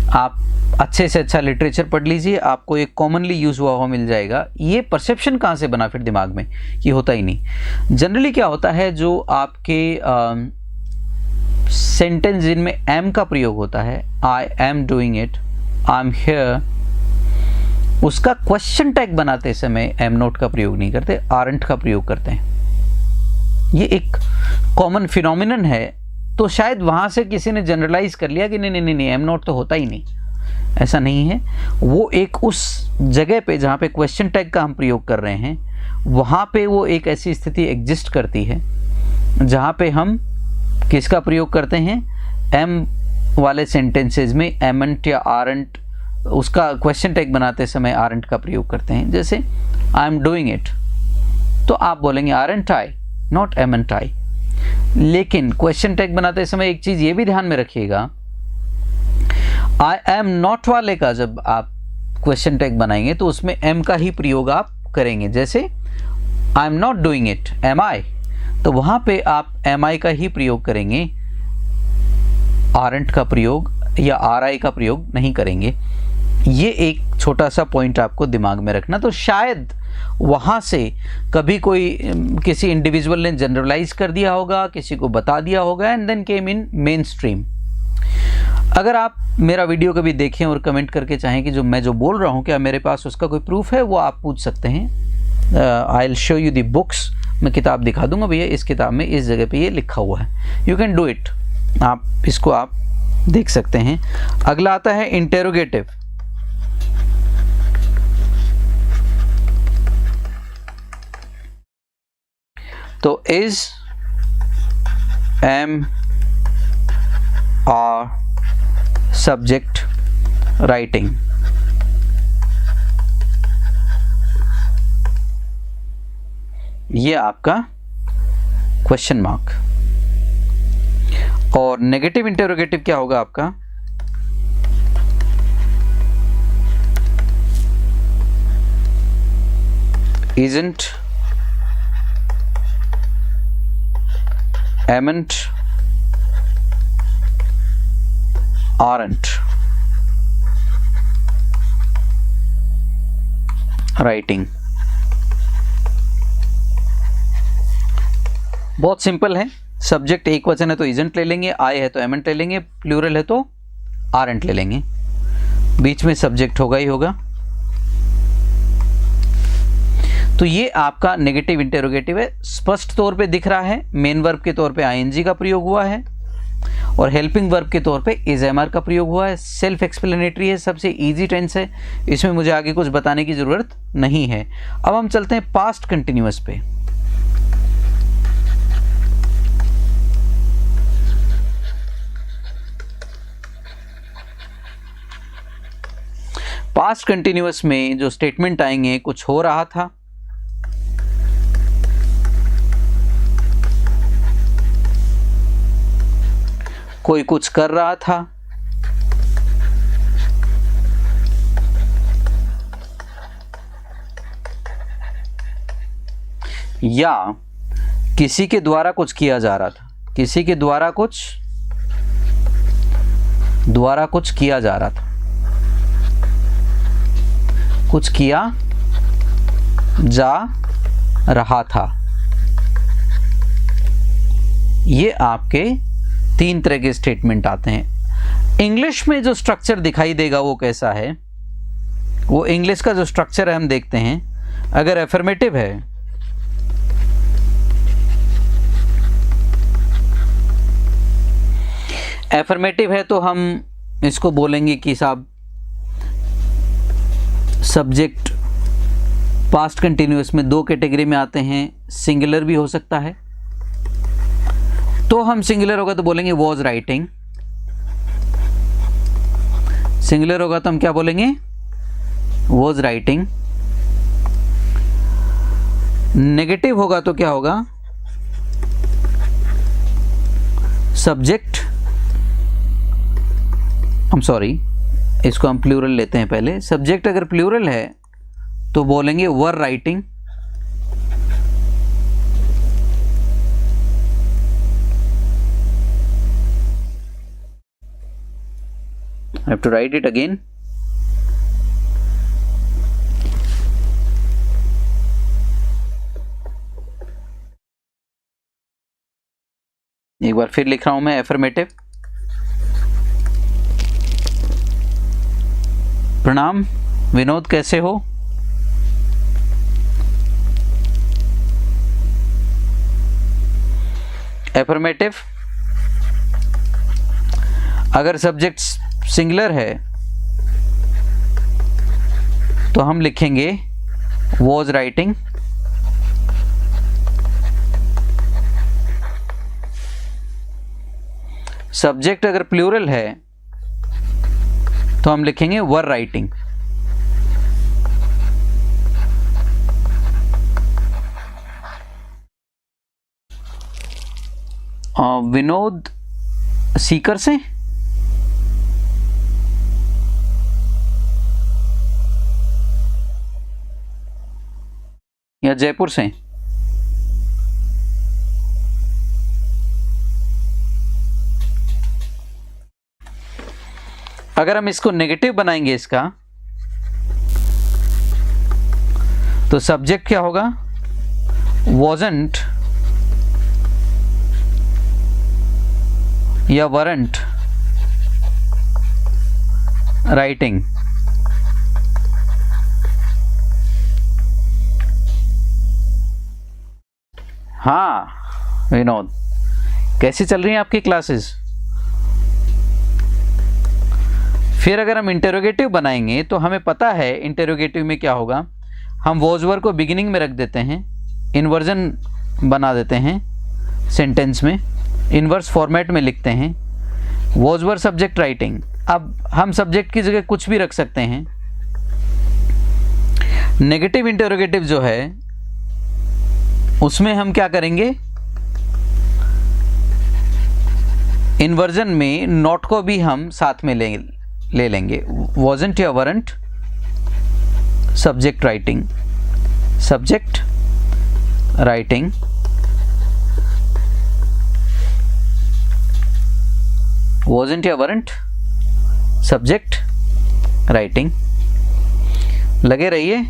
आप अच्छे से अच्छा लिटरेचर पढ़ लीजिए, आपको एक कॉमनली यूज़ हुआ मिल जाएगा। ये परसेप्शन कहाँ से बना फिर दिमाग में, ये होता ही नहीं। जनरली क्या होता है, जो आपके सेंटेंस जिनमें एम का प्रयोग होता है, I am doing it, I am here, उसका क्वेश्चन टैग बनाते समय एम नॉट का प्रयोग नहीं करते, आरंट का प्रयोग करते हैं। ये एक कॉमन फिनोमिनन है। तो शायद वहाँ से किसी ने जनरलाइज कर लिया कि नहीं नहीं नहीं एम नॉट तो होता ही नहीं, ऐसा नहीं है। वो एक उस जगह पे जहाँ पे क्वेश्चन टैग का हम प्रयोग कर रहे हैं, वहाँ पे वो एक ऐसी स्थिति एग्जिस्ट करती है जहाँ पे हम किसका प्रयोग करते हैं, एम वाले सेंटेंसेज में एमंट या आरंट, उसका क्वेश्चन टैग बनाते समय आरंट का प्रयोग करते हैं। जैसे आई एम डूइंग इट, तो आप बोलेंगे आरंट आई, नॉट एमंट आई। लेकिन क्वेश्चन टैग बनाते समय एक चीज ये भी ध्यान में रखिएगा, आई एम नॉट वाले का जब आप क्वेश्चन टैग बनाएंगे तो उसमें एम का ही प्रयोग आप करेंगे। जैसे I am not doing it, am I, तो वहां पे आप एम आई का ही प्रयोग करेंगे, आरंट का प्रयोग या आर आई का प्रयोग नहीं करेंगे। ये एक छोटा सा पॉइंट आपको दिमाग में रखना। तो शायद वहाँ से कभी कोई किसी इंडिविजुअल ने जनरलाइज कर दिया होगा, किसी को बता दिया होगा, and then came in mainstream. अगर आप मेरा वीडियो कभी देखें और कमेंट करके चाहें कि जो मैं जो बोल रहा हूँ क्या मेरे पास उसका कोई प्रूफ है, वो आप पूछ सकते हैं। I will show you the books, मैं किताब दिखा दूंगा, भैया इस किताब में इस जगह पे ये लिखा हुआ है, यू कैन डू इट। आप इसको आप देख सकते हैं। अगला आता है इंटेरोगेटिव। तो is, am, are, subject, writing. ये आपका क्वेश्चन मार्क। और नेगेटिव इंटेरोगेटिव क्या होगा आपका, isn't, amn't, aren't, writing। बहुत सिंपल है। सब्जेक्ट एक वचन है तो isn't ले लेंगे, आई है तो amn't ले लेंगे, प्लूरल है तो aren't ले लेंगे, बीच में सब्जेक्ट होगा ही होगा। तो ये आपका नेगेटिव इंटेरोगेटिव है। स्पष्ट तौर पे दिख रहा है, मेन वर्ब के तौर पे आईएनजी का प्रयोग हुआ है और हेल्पिंग वर्ब के तौर पे इज एमआर का प्रयोग हुआ है। सेल्फ एक्सप्लेनेटरी है, सबसे इजी टेंस है, इसमें मुझे आगे कुछ बताने की ज़रूरत नहीं है। अब हम चलते हैं पास्ट कंटिन्यूअस पे। पास्ट कंटिन्यूअस में जो स्टेटमेंट आएंगे, कुछ हो रहा था, कोई कुछ कर रहा था, या किसी के द्वारा कुछ किया जा रहा था, किसी के द्वारा कुछ किया जा रहा था, कुछ किया जा रहा था। ये आपके तीन तरह के स्टेटमेंट आते हैं। इंग्लिश में जो स्ट्रक्चर दिखाई देगा वो कैसा है, वो इंग्लिश का जो स्ट्रक्चर है हम देखते हैं। अगर एफर्मेटिव है, एफर्मेटिव है तो हम इसको बोलेंगे कि साहब सब्जेक्ट पास्ट कंटिन्यूअस में दो कैटेगरी में आते हैं, सिंगुलर भी हो सकता है। तो हम सिंगुलर होगा तो बोलेंगे वॉज राइटिंग, सिंगुलर होगा तो हम क्या बोलेंगे, वॉज राइटिंग। नेगेटिव होगा तो क्या होगा, सब्जेक्ट, हम सॉरी इसको हम प्लूरल लेते हैं पहले। सब्जेक्ट अगर प्लूरल है तो बोलेंगे were writing, I have to write it again. एक बार फिर लिख रहा हूं मैं एफर्मेटिव। प्रणाम विनोद, कैसे हो? एफर्मेटिव। अगर सब्जेक्ट सिंगुलर है तो हम लिखेंगे वॉज राइटिंग। सब्जेक्ट अगर प्लूरल है तो हम लिखेंगे वर राइटिंग। विनोद सीकर से? या जयपुर से? अगर हम इसको नेगेटिव बनाएंगे इसका, तो सब्जेक्ट क्या होगा? वॉजंट या वरंट राइटिंग। हाँ विनोद, कैसी चल रही हैं आपकी क्लासेस? फिर अगर हम इंटेरोगेटिव बनाएंगे तो हमें पता है इंटेरोगेटिव में क्या होगा। हम वॉज वर को बिगिनिंग में रख देते हैं, इन्वर्जन बना देते हैं सेंटेंस में, इन्वर्स फॉर्मेट में लिखते हैं वॉज वर सब्जेक्ट राइटिंग। अब हम सब्जेक्ट की जगह कुछ भी रख सकते हैं। नेगेटिव इंटेरोगेटिव जो है उसमें हम क्या करेंगे, इन्वर्जन में नॉट को भी हम साथ में ले लेंगे। वॉजंट या weren't subject writing, subject writing wasn't या वरंट सब्जेक्ट राइटिंग। लगे रहिए,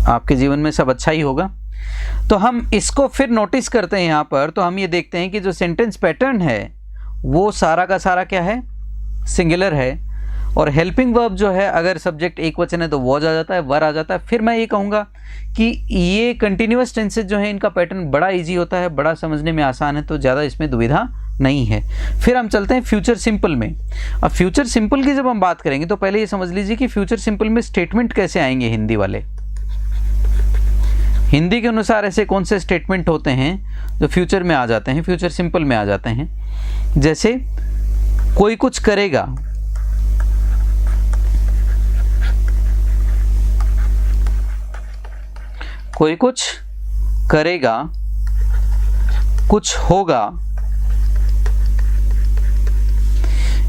आपके जीवन में सब अच्छा ही होगा। तो हम इसको फिर नोटिस करते हैं यहाँ पर, तो हम ये देखते हैं कि जो सेंटेंस पैटर्न है वो सारा का सारा क्या है, सिंगुलर है। और हेल्पिंग वर्ब जो है, अगर सब्जेक्ट एक वचन है तो वॉज आ जाता है, वर आ जाता है। फिर मैं ये कहूँगा कि ये कंटिन्यूअस टेंसेज जो है इनका पैटर्न बड़ा इजी होता है, बड़ा समझने में आसान है, तो ज़्यादा इसमें दुविधा नहीं है। फिर हम चलते हैं फ्यूचर सिंपल में। अब फ्यूचर सिंपल की जब हम बात करेंगे तो पहले ये समझ लीजिए कि फ्यूचर सिंपल में स्टेटमेंट कैसे आएंगे हिंदी वाले। हिंदी के अनुसार ऐसे कौन से स्टेटमेंट होते हैं जो फ्यूचर में आ जाते हैं, फ्यूचर सिंपल में आ जाते हैं। जैसे कोई कुछ करेगा, कोई कुछ करेगा, कुछ होगा,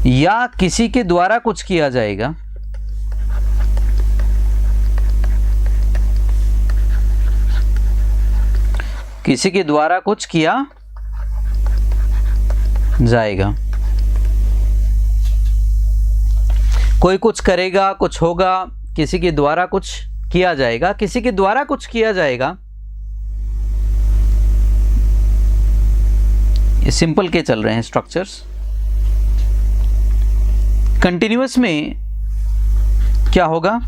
या किसी के द्वारा कुछ किया जाएगा, किसी के द्वारा कुछ किया जाएगा। कोई कुछ करेगा, कुछ होगा, किसी के द्वारा कुछ किया जाएगा। किसी के द्वारा कुछ किया जाएगा, ये सिंपल के चल रहे हैं स्ट्रक्चर्स। कंटिन्यूअस में क्या होगा,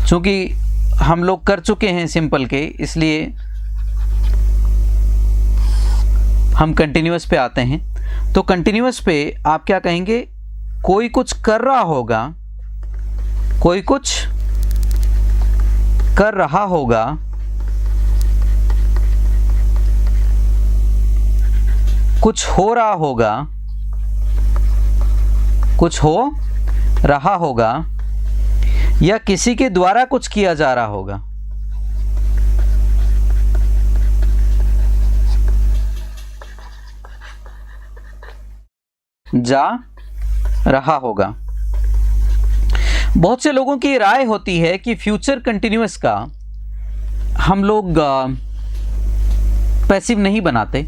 चूंकि हम लोग कर चुके हैं सिंपल के, इसलिए हम कंटिन्यूअस पे आते हैं। तो कंटिन्यूअस पे आप क्या कहेंगे, कोई कुछ कर रहा होगा, कोई कुछ कर रहा होगा, कुछ हो रहा होगा, कुछ हो रहा होगा, या किसी के द्वारा कुछ किया जा रहा होगा। जा रहा होगा। बहुत से लोगों की राय होती है कि फ्यूचर कंटिन्यूअस का हम लोग पैसिव नहीं बनाते।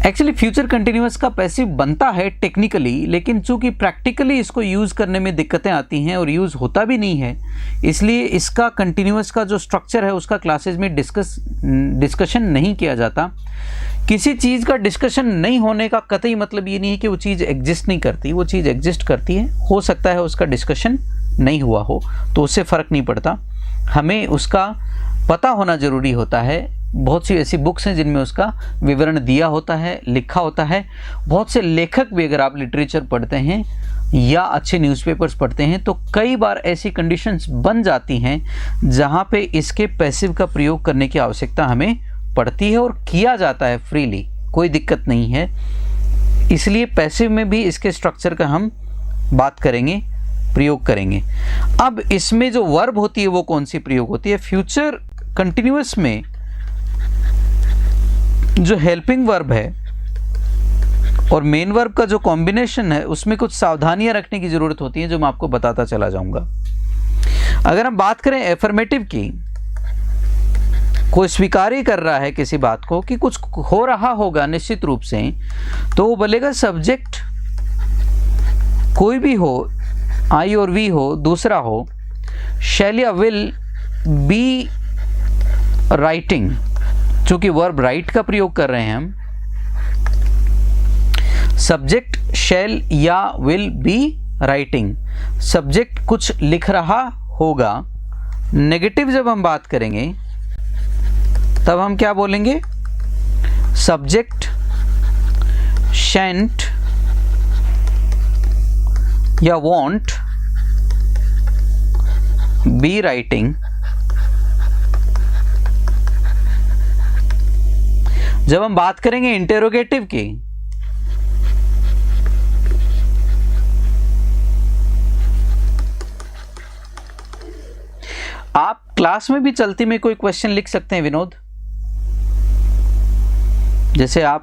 एक्चुअली फ्यूचर कंटिन्यूअस का पैसिव बनता है टेक्निकली, लेकिन चूंकि प्रैक्टिकली इसको यूज़ करने में दिक्कतें आती हैं और यूज़ होता भी नहीं है, इसलिए इसका कंटिन्यूअस का जो स्ट्रक्चर है उसका क्लासेस में डिस्कशन नहीं किया जाता। किसी चीज़ का डिस्कशन नहीं होने का कतई मतलब ये नहीं है कि वो चीज़ एग्जिस्ट नहीं करती, वो चीज़ एग्जिस्ट करती है। हो सकता है उसका डिस्कशन नहीं हुआ हो, तो उससे फ़र्क नहीं पड़ता, हमें उसका पता होना ज़रूरी होता है। बहुत सी ऐसी बुक्स हैं जिनमें उसका विवरण दिया होता है, लिखा होता है। बहुत से लेखक भी, अगर आप लिटरेचर पढ़ते हैं या अच्छे न्यूज़पेपर्स पढ़ते हैं, तो कई बार ऐसी कंडीशंस बन जाती हैं जहाँ पे इसके पैसिव का प्रयोग करने की आवश्यकता हमें पड़ती है और किया जाता है फ्रीली, कोई दिक्कत नहीं है। इसलिए पैसिव में भी इसके स्ट्रक्चर का हम बात करेंगे, प्रयोग करेंगे। अब इसमें जो वर्ब होती है वो कौन सी प्रयोग होती है? फ्यूचर कंटिन्यूअस में जो हेल्पिंग वर्ब है और मेन वर्ब का जो कॉम्बिनेशन है, उसमें कुछ सावधानियां रखने की ज़रूरत होती है, जो मैं आपको बताता चला जाऊंगा। अगर हम बात करें एफर्मेटिव की, कोई स्वीकार कर रहा है किसी बात को कि कुछ हो रहा होगा निश्चित रूप से, तो वो बोलेगा सब्जेक्ट कोई भी हो, आई और वी हो, दूसरा हो, शैल या विल बी राइटिंग। चूंकि वर्ब राइट का प्रयोग कर रहे हैं हम, सब्जेक्ट शैल या विल बी राइटिंग, सब्जेक्ट कुछ लिख रहा होगा। नेगेटिव जब हम बात करेंगे तब हम क्या बोलेंगे? सब्जेक्ट शैंट या वॉन्ट बी राइटिंग। जब हम बात करेंगे इंटेरोगेटिव की, आप क्लास में भी चलती में कोई क्वेश्चन लिख सकते हैं विनोद। जैसे आप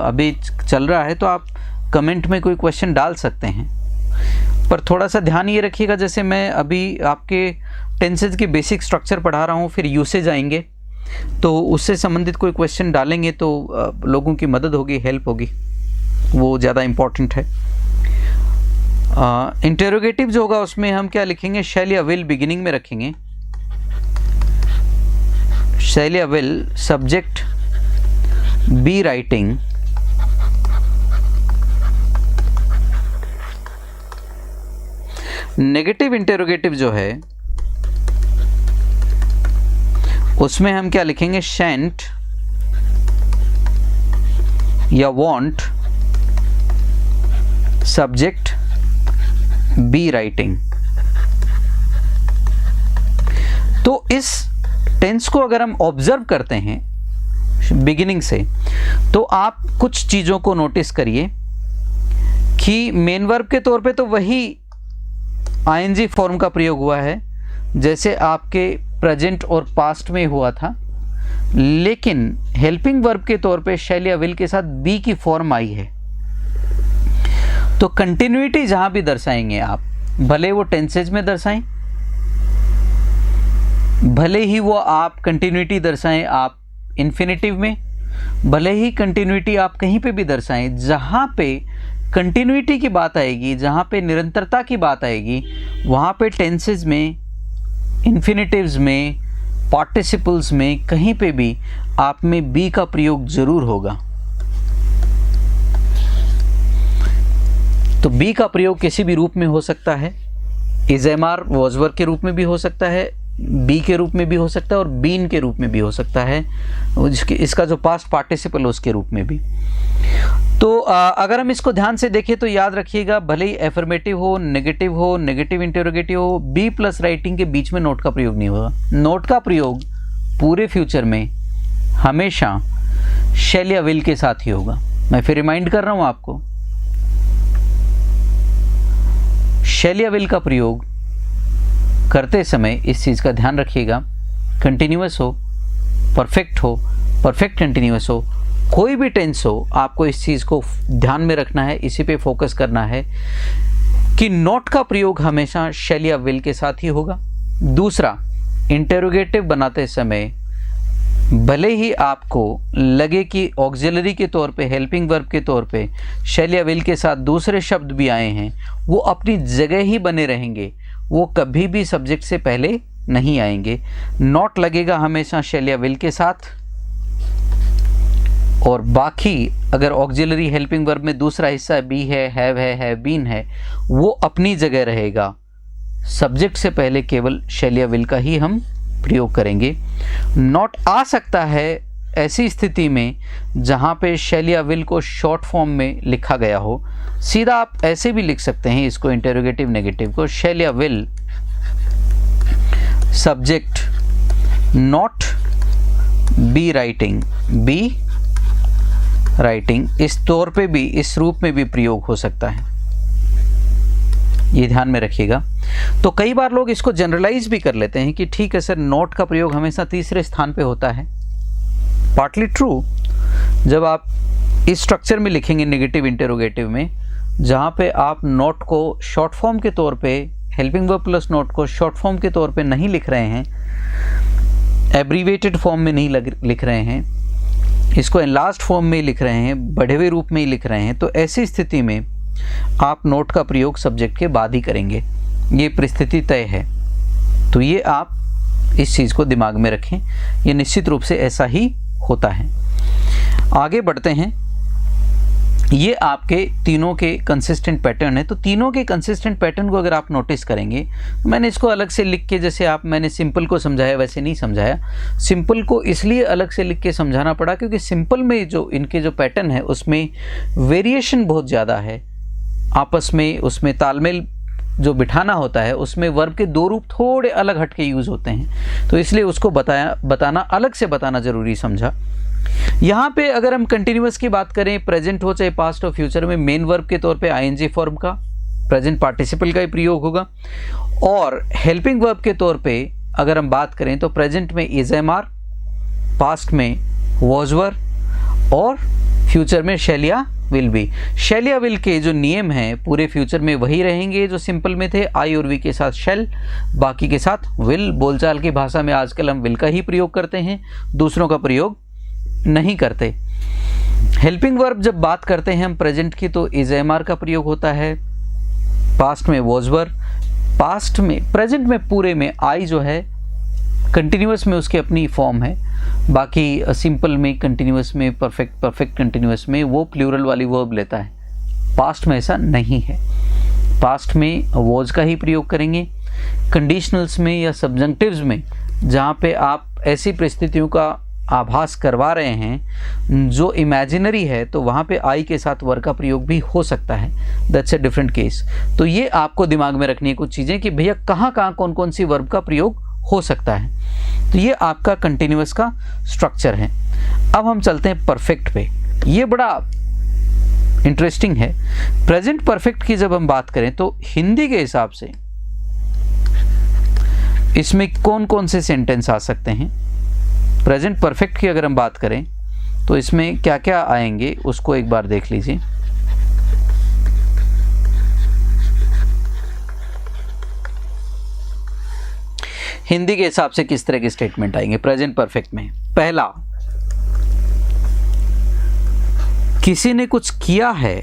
अभी चल रहा है तो आप कमेंट में कोई क्वेश्चन डाल सकते हैं, पर थोड़ा सा ध्यान ये रखिएगा, जैसे मैं अभी आपके टेंसेज की बेसिक स्ट्रक्चर पढ़ा रहा हूँ, फिर यूसेज आएंगे, तो उससे संबंधित कोई क्वेश्चन डालेंगे तो लोगों की मदद होगी, हेल्प होगी, वो ज़्यादा इम्पॉर्टेंट है। इंटेरोगेटिव जो होगा उसमें हम क्या लिखेंगे? शैल या विल बिगिनिंग में रखेंगे, शैल या will, subject be writing, negative interrogative जो है उसमें हम क्या लिखेंगे? शैंट या वॉन्ट, सब्जेक्ट बी राइटिंग। तो इस टेंस को अगर हम ऑब्जर्व करते हैं बिगिनिंग से, तो आप कुछ चीज़ों को नोटिस करिए कि मेन वर्ब के तौर पे तो वही आईएनजी फॉर्म का प्रयोग हुआ है जैसे आपके प्रेजेंट और पास्ट में हुआ था, लेकिन हेल्पिंग वर्ब के तौर पे शैल या विल के साथ बी की फॉर्म आई है। तो कंटिन्यूटी जहां भी दर्शाएंगे आप, भले वो टेंसेज में दर्शाएं, भले ही वो आप कंटिन्यूटी दर्शाएं आप इन्फिनेटिव में, भले ही कंटिन्यूटी आप कहीं पे भी दर्शाएं, जहां पे कंटिन्यूटी की बात आएगी, जहां पे निरंतरता की बात आएगी, वहां पे टेंसेज में, इन्फिनेटिव्स में, पार्टिसिपल्स में, कहीं पे भी आप में बी का प्रयोग जरूर होगा। तो बी का प्रयोग किसी भी रूप में हो सकता है, इज एम आर वॉजवर के रूप में भी हो सकता है, बी के रूप में भी हो सकता है और बीन के रूप में भी हो सकता है, इसका जो पास्ट पार्टिसिपल है उसके रूप में भी। तो अगर हम इसको ध्यान से देखें तो याद रखिएगा, भले ही एफर्मेटिव हो, नेगेटिव इंटेरोगेटिव हो, बी प्लस राइटिंग के बीच में नोट का प्रयोग नहीं होगा। नोट का प्रयोग पूरे फ्यूचर में हमेशा शैल या विल के साथ ही होगा। मैं फिर रिमाइंड कर रहा हूं आपको, शैल या विल का प्रयोग करते समय इस चीज़ का ध्यान रखिएगा, कंटिन्यूअस हो, परफेक्ट हो, परफेक्ट कंटिन्यूअस हो, कोई भी टेंस हो, आपको इस चीज़ को ध्यान में रखना है, इसी पे फोकस करना है कि नोट का प्रयोग हमेशा शैल या विल के साथ ही होगा। दूसरा, इंटेरोगेटिव बनाते समय भले ही आपको लगे कि ऑक्सिलरी के तौर पे, हेल्पिंग वर्ब के तौर पे शैल या विल के साथ दूसरे शब्द भी आए हैं, वो अपनी जगह ही बने रहेंगे, वो कभी भी सब्जेक्ट से पहले नहीं आएंगे। नॉट लगेगा हमेशा शैल या विल के साथ, और बाकी अगर ऑक्सिलरी हेल्पिंग वर्ब में दूसरा हिस्सा बी है, हैव बीन है, वो अपनी जगह रहेगा। सब्जेक्ट से पहले केवल शैल या विल का ही हम प्रयोग करेंगे। नॉट आ सकता है ऐसी स्थिति में जहाँ पे शैल या विल को शॉर्ट फॉर्म में लिखा गया हो। सीधा आप ऐसे भी लिख सकते हैं इसको, इंटेरोगेटिव नेगेटिव को, शैल या will subject not be writing, इस तौर पे भी, इस रूप में भी प्रयोग हो सकता है, ये ध्यान में रखिएगा। तो कई बार लोग इसको जनरलाइज भी कर लेते हैं कि ठीक है सर, नॉट का प्रयोग हमेशा तीसरे स्थान पे होता है। Partly true. जब आप इस स्ट्रक्चर में लिखेंगे नेगेटिव इंटेरोगेटिव में, जहाँ पे आप नॉट को शॉर्ट फॉर्म के तौर पे, हेल्पिंग वर्ब प्लस नॉट को शॉर्ट फॉर्म के तौर पे नहीं लिख रहे हैं, एब्रीवेटेड फॉर्म में नहीं लिख रहे हैं, इसको एनलार्ज्ड फॉर्म में लिख रहे हैं, बढ़े हुए रूप में ही लिख रहे हैं, तो ऐसी स्थिति में आप नोट का प्रयोग सब्जेक्ट के बाद ही करेंगे, ये परिस्थिति तय है। तो ये आप इस चीज़ को दिमाग में रखें, ये निश्चित रूप से ऐसा ही होता है। आगे बढ़ते हैं। ये आपके तीनों के कंसिस्टेंट पैटर्न है। तो तीनों के कंसिस्टेंट पैटर्न को अगर आप नोटिस करेंगे, तो मैंने इसको अलग से लिख के, जैसे मैंने सिंपल को समझाया वैसे नहीं समझाया। सिंपल को इसलिए अलग से लिख के समझाना पड़ा क्योंकि सिंपल में जो इनके जो पैटर्न है उसमें वेरिएशन बहुत ज़्यादा है आपस में, उसमें तालमेल जो बिठाना होता है उसमें वर्ब के दो रूप थोड़े अलग हट के यूज़ होते हैं, तो इसलिए उसको बताना अलग से बताना ज़रूरी समझा। यहाँ पे अगर हम कंटिन्यूअस की बात करें, प्रेजेंट हो चाहे पास्ट हो फ्यूचर में, मेन वर्ब के तौर पे आईएनजी फॉर्म का, प्रेजेंट पार्टिसिपल का ही प्रयोग होगा। और हेल्पिंग वर्ब के तौर पे अगर हम बात करें तो प्रेजेंट में इज एम आर, पास्ट में वॉज वर, और फ्यूचर में शैल या विल बी। शैल या विल के जो नियम हैं पूरे फ्यूचर में वही रहेंगे जो सिंपल में थे, आई और वी के साथ शैल, बाकी के साथ विल। बोलचाल की भाषा में आजकल हम विल का ही प्रयोग करते हैं, दूसरों का प्रयोग नहीं करते। हेल्पिंग वर्ब जब बात करते हैं हम प्रेजेंट की, तो इज एम आर का प्रयोग होता है, पास्ट में वॉज वर, पास्ट में, प्रेजेंट में पूरे में आई जो है कंटिन्यूअस में उसकी अपनी फॉर्म है, बाकी सिंपल में, कंटिन्यूअस में, परफेक्ट कंटिन्यूअस में वो प्लूरल वाली वर्ब लेता है। पास्ट में ऐसा नहीं है, पास्ट में वॉज का ही प्रयोग करेंगे। कंडीशनल्स में या सब्जंक्टिव्स में जहाँ पे आप ऐसी परिस्थितियों का आभास करवा रहे हैं जो इमेजिनरी है, तो वहाँ पे आई के साथ वर्ब का प्रयोग भी हो सकता है, दैट्स ए डिफरेंट केस। तो ये आपको दिमाग में रखनी है कुछ चीज़ें कि भैया कहाँ कौन सी वर्ब का प्रयोग हो सकता है। तो ये आपका कंटिन्यूअस का स्ट्रक्चर है। अब हम चलते हैं परफेक्ट पे। ये बड़ा इंटरेस्टिंग है। प्रेजेंट परफेक्ट की जब हम बात करें तो हिंदी के हिसाब से इसमें कौन से सेंटेंस आ सकते हैं। प्रेजेंट परफेक्ट की अगर हम बात करें तो इसमें क्या क्या आएंगे उसको एक बार देख लीजिए। हिंदी के हिसाब से किस तरह के स्टेटमेंट आएंगे प्रेजेंट परफेक्ट में। पहला, किसी ने कुछ किया है,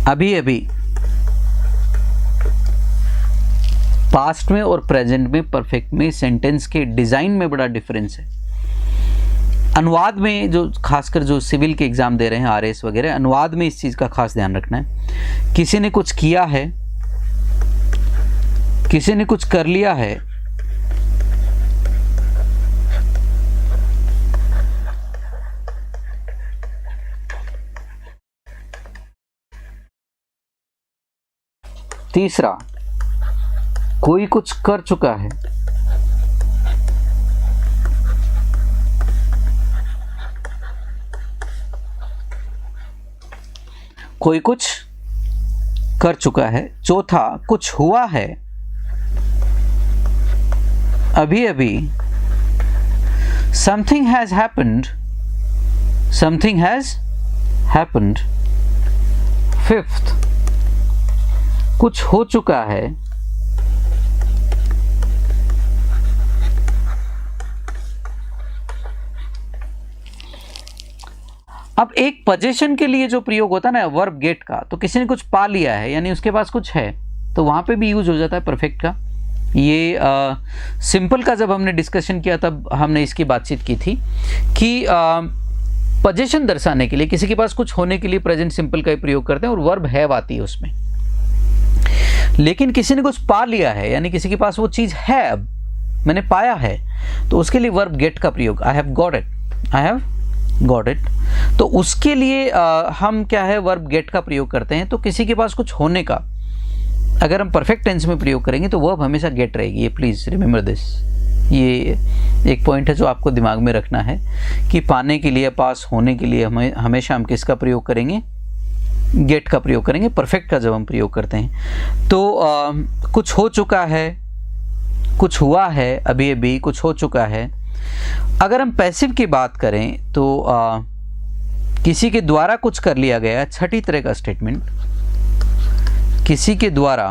अभी अभी। पास्ट में और प्रेजेंट में परफेक्ट में सेंटेंस के डिजाइन में बड़ा डिफरेंस है। अनुवाद में जो खासकर जो सिविल के एग्जाम दे रहे हैं, आरएस वगैरह, अनुवाद में इस चीज का खास ध्यान रखना है। किसी ने कुछ किया है, किसी ने कुछ कर लिया है, तीसरा, कोई कुछ कर चुका है, कोई कुछ कर चुका है। चौथा, कुछ हुआ है, अभी अभी। Something has happened, something has happened. Fifth, कुछ हो चुका है, अब एक पोजीशन के लिए जो प्रयोग होता है ना वर्ब गेट का, तो किसी ने कुछ पा लिया है यानी उसके पास कुछ है, तो वहां पे भी यूज हो जाता है परफेक्ट का। ये सिंपल का जब हमने डिस्कशन किया तब हमने इसकी बातचीत की थी कि पोजीशन दर्शाने के लिए, किसी के पास कुछ होने के लिए प्रेजेंट सिंपल का ही प्रयोग करते हैं और वर्ब हैव आती है उसमें। लेकिन किसी ने कुछ पा लिया है यानी किसी के पास वो चीज है, अब मैंने पाया है, तो उसके लिए वर्ब गेट का प्रयोग, I have got it, I have got it. तो उसके लिए हम क्या है वर्ब गेट का प्रयोग करते हैं। तो किसी के पास कुछ होने का अगर हम परफेक्ट टेंस में प्रयोग करेंगे तो वर्ब हमेशा गेट रहेगी। ये प्लीज रिमेंबर दिस, ये एक पॉइंट है जो आपको दिमाग में रखना है कि पाने के लिए, पास होने के लिए हमेशा हम किसका प्रयोग करेंगे, गेट का प्रयोग करेंगे परफेक्ट का जब हम प्रयोग करते हैं। तो कुछ हो चुका है, कुछ हुआ है, अभी अभी कुछ हो चुका है। अगर हम पैसिव की बात करें तो किसी के द्वारा कुछ कर लिया गया, छठी तरह का स्टेटमेंट, किसी के द्वारा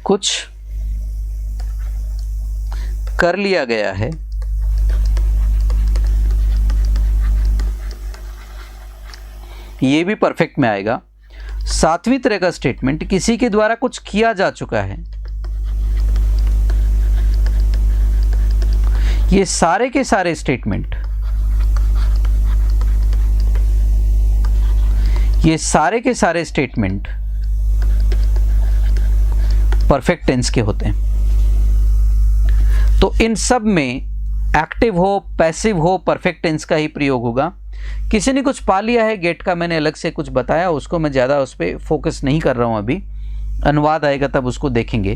कुछ कर लिया गया है, ये भी परफेक्ट में आएगा। सातवीं तरह का स्टेटमेंट, किसी के द्वारा कुछ किया जा चुका है, ये सारे के सारे स्टेटमेंट, ये सारे के सारे स्टेटमेंट परफेक्ट टेंस के होते हैं। तो इन सब में एक्टिव हो, पैसिव हो, परफेक्ट टेंस का ही प्रयोग होगा। किसी ने कुछ पा लिया है, गेट का मैंने अलग से कुछ बताया, उसको मैं ज़्यादा उस पर फोकस नहीं कर रहा हूँ, अभी अनुवाद आएगा तब उसको देखेंगे।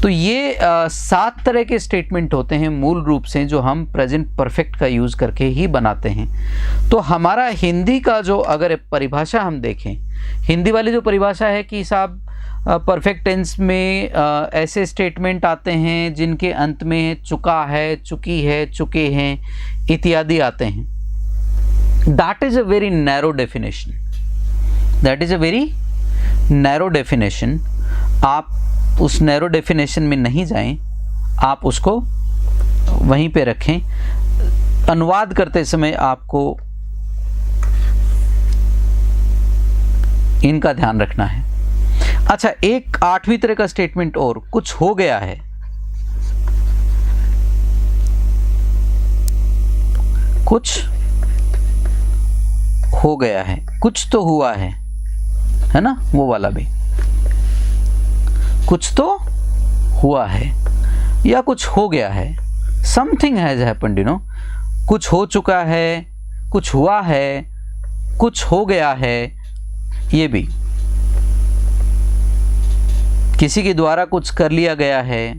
तो ये 7 तरह के स्टेटमेंट होते हैं मूल रूप से जो हम प्रेजेंट परफेक्ट का यूज़ करके ही बनाते हैं। तो हमारा हिंदी का जो अगर परिभाषा हम देखें, हिंदी वाली जो परिभाषा है कि साहब परफेक्ट टेंस में ऐसे स्टेटमेंट आते हैं जिनके अंत में चुका है, चुकी है, चुके हैं इत्यादि आते हैं। That is a very narrow definition, that is a very narrow definition. आप उस नैरो डेफिनेशन में नहीं जाएं, आप उसको वहीं पे रखें। अनुवाद करते समय आपको इनका ध्यान रखना है। अच्छा, एक 8वीं तरह का स्टेटमेंट और, कुछ हो गया है। कुछ हो गया है, कुछ तो हुआ है ना, वो वाला भी, कुछ तो हुआ है या कुछ हो गया है, something has happened, you know, कुछ हो चुका है, कुछ हुआ है, कुछ हो गया है। ये भी किसी के द्वारा कुछ कर लिया गया है,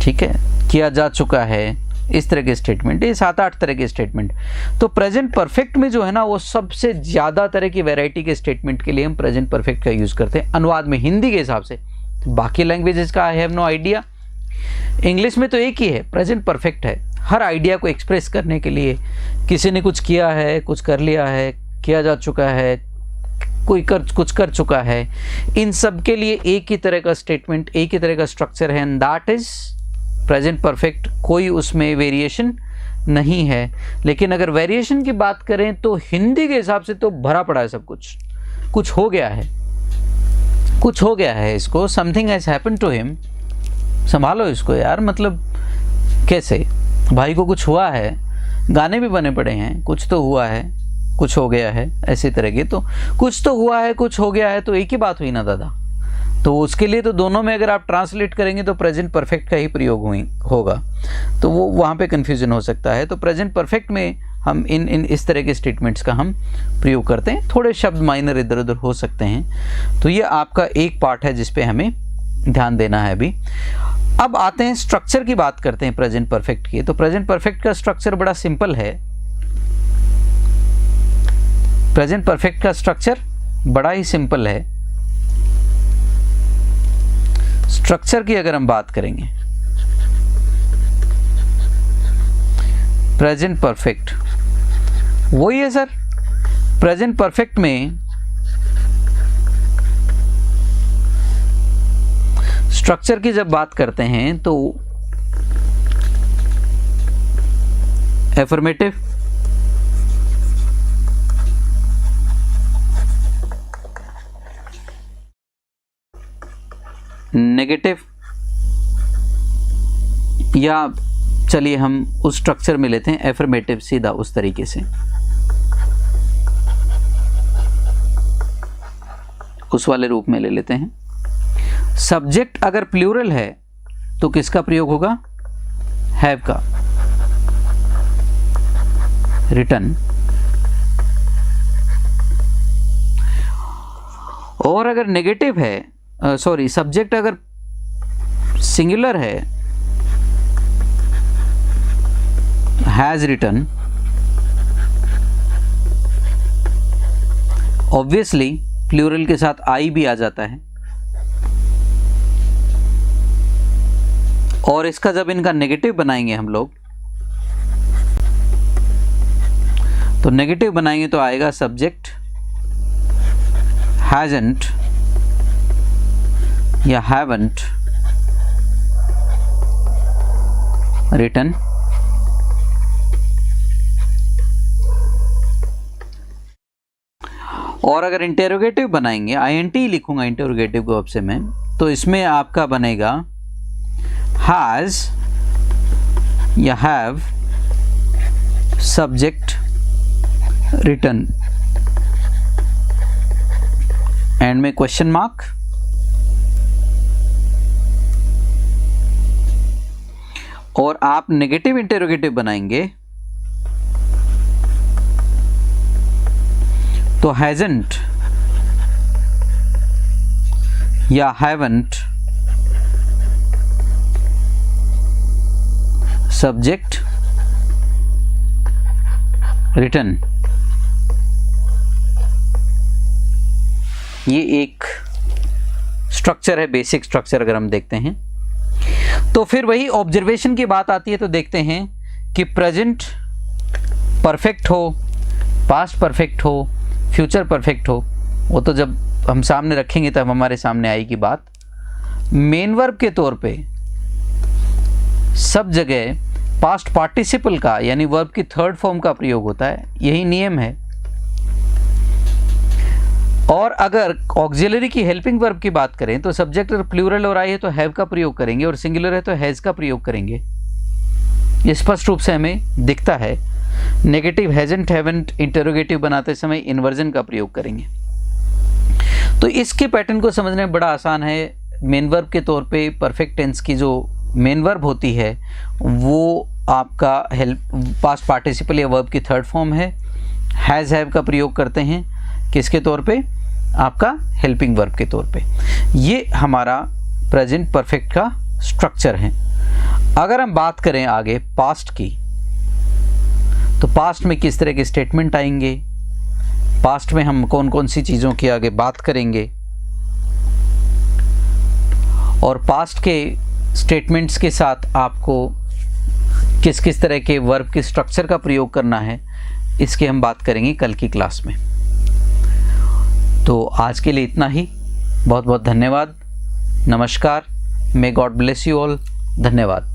ठीक है, किया जा चुका है, इस तरह के स्टेटमेंट, ये 7-8 तरह के स्टेटमेंट। तो प्रेजेंट परफेक्ट में जो है ना वो सबसे ज़्यादा तरह की वैरायटी के स्टेटमेंट के लिए हम प्रेजेंट परफेक्ट का यूज़ करते हैं अनुवाद में, हिंदी के हिसाब से। बाकी लैंग्वेजेस का I have no idea. English में तो एक ही है, प्रेजेंट परफेक्ट है हर आइडिया को एक्सप्रेस करने के लिए। किसी ने कुछ किया है, कुछ कर लिया है, किया जा चुका है, कुछ कर चुका है, इन सब के लिए एक ही तरह का स्टेटमेंट, एक ही तरह का स्ट्रक्चर है, and that is present perfect. कोई उसमें वेरिएशन नहीं है। लेकिन अगर वेरिएशन की बात करें तो हिंदी के हिसाब से तो भरा पड़ा है सब कुछ। कुछ हो गया है, कुछ हो गया है इसको, something has happened to him. संभालो इसको यार, मतलब कैसे, भाई को कुछ हुआ है, गाने भी बने पड़े हैं, कुछ तो हुआ है, कुछ हो गया है, ऐसे तरह के। तो कुछ तो हुआ है, कुछ हो गया है, तो एक ही बात हुई ना दादा। तो उसके लिए तो दोनों में अगर आप ट्रांसलेट करेंगे तो प्रेजेंट परफेक्ट का ही प्रयोग होगा, तो वो वहाँ पे कन्फ्यूजन हो सकता है। तो प्रेजेंट परफेक्ट में हम इस तरह के स्टेटमेंट्स का हम प्रयोग करते हैं। थोड़े शब्द माइनर इधर उधर हो सकते हैं। तो ये आपका एक पार्ट है जिस पे हमें ध्यान देना है अभी। अब आते हैं स्ट्रक्चर की बात करते हैं प्रेजेंट परफेक्ट की। तो प्रेजेंट परफेक्ट का स्ट्रक्चर बड़ा सिंपल है। प्रेजेंट परफेक्ट का स्ट्रक्चर बड़ा ही सिंपल है। स्ट्रक्चर की अगर हम बात करेंगे, प्रेजेंट परफेक्ट वही है सर। प्रेजेंट परफेक्ट में स्ट्रक्चर की जब बात करते हैं तो एफर्मेटिव, नेगेटिव, या चलिए हम उस स्ट्रक्चर में लेते हैं एफर्मेटिव, सीधा उस तरीके से उस वाले रूप में ले लेते हैं। सब्जेक्ट अगर प्लूरल है तो किसका प्रयोग होगा? हैव का, रिटन। और अगर नेगेटिव है, सॉरी, सब्जेक्ट अगर सिंगुलर है, हैज रिटन, ऑब्वियसली प्लूरल के साथ आई भी आ जाता है। और इसका जब इनका नेगेटिव बनाएंगे हम लोग, तो नेगेटिव बनाएंगे तो आएगा सब्जेक्ट हैजंट या हैवंट रिटन। और अगर इंटेरोगेटिव बनाएंगे, आईएनटी लिखूंगा इंटेरोगेटिव को आपसे मैं, तो इसमें आपका बनेगा हैज या हैव सब्जेक्ट रिटन, एंड में क्वेश्चन मार्क। और आप नेगेटिव इंटेरोगेटिव बनाएंगे तो हैजंट या हैवंट सब्जेक्ट रिटन। ये एक स्ट्रक्चर है, बेसिक स्ट्रक्चर अगर हम देखते हैं। तो फिर वही ऑब्जर्वेशन की बात आती है, तो देखते हैं कि प्रेजेंट परफेक्ट हो, पास्ट परफेक्ट हो, फ्यूचर परफेक्ट हो, वो तो जब हम सामने रखेंगे तब हमारे सामने आएगी बात। मेन वर्ब के तौर पे सब जगह पास्ट पार्टिसिपल का यानी वर्ब की थर्ड फॉर्म का प्रयोग होता है, यही नियम है। और अगर ऑक्सिलरी की हेल्पिंग वर्ब की बात करें तो सब्जेक्ट अगर प्लूरल और आई है तो हैव का प्रयोग करेंगे, और सिंगुलर है तो हैज का प्रयोग करेंगे। ये स्पष्ट रूप से हमें दिखता है। नेगेटिव हैजंट हैवंट इंटरोगेटिव बनाते समय इन्वर्जन का प्रयोग करेंगे। तो इसके पैटर्न को समझने में बड़ा आसान है। मेन वर्ब के तौर पे परफेक्ट टेंस की जो मेन वर्ब होती है वो आपका पास्ट पार्टिसिपल या वर्ब की थर्ड फॉर्म है। हैज़ हैव का प्रयोग करते हैं किसके तौर पे? आपका हेल्पिंग वर्ब के तौर पे। ये हमारा प्रेजेंट परफेक्ट का स्ट्रक्चर है। अगर हम बात करें आगे पास्ट की, तो पास्ट में किस तरह के स्टेटमेंट आएंगे, पास्ट में हम कौन कौन सी चीज़ों की आगे बात करेंगे, और पास्ट के स्टेटमेंट्स के साथ आपको किस किस तरह के वर्ब के स्ट्रक्चर का प्रयोग करना है, इसकी हम बात करेंगे कल की क्लास में। तो आज के लिए इतना ही। बहुत बहुत धन्यवाद। नमस्कार। May God bless you all. धन्यवाद।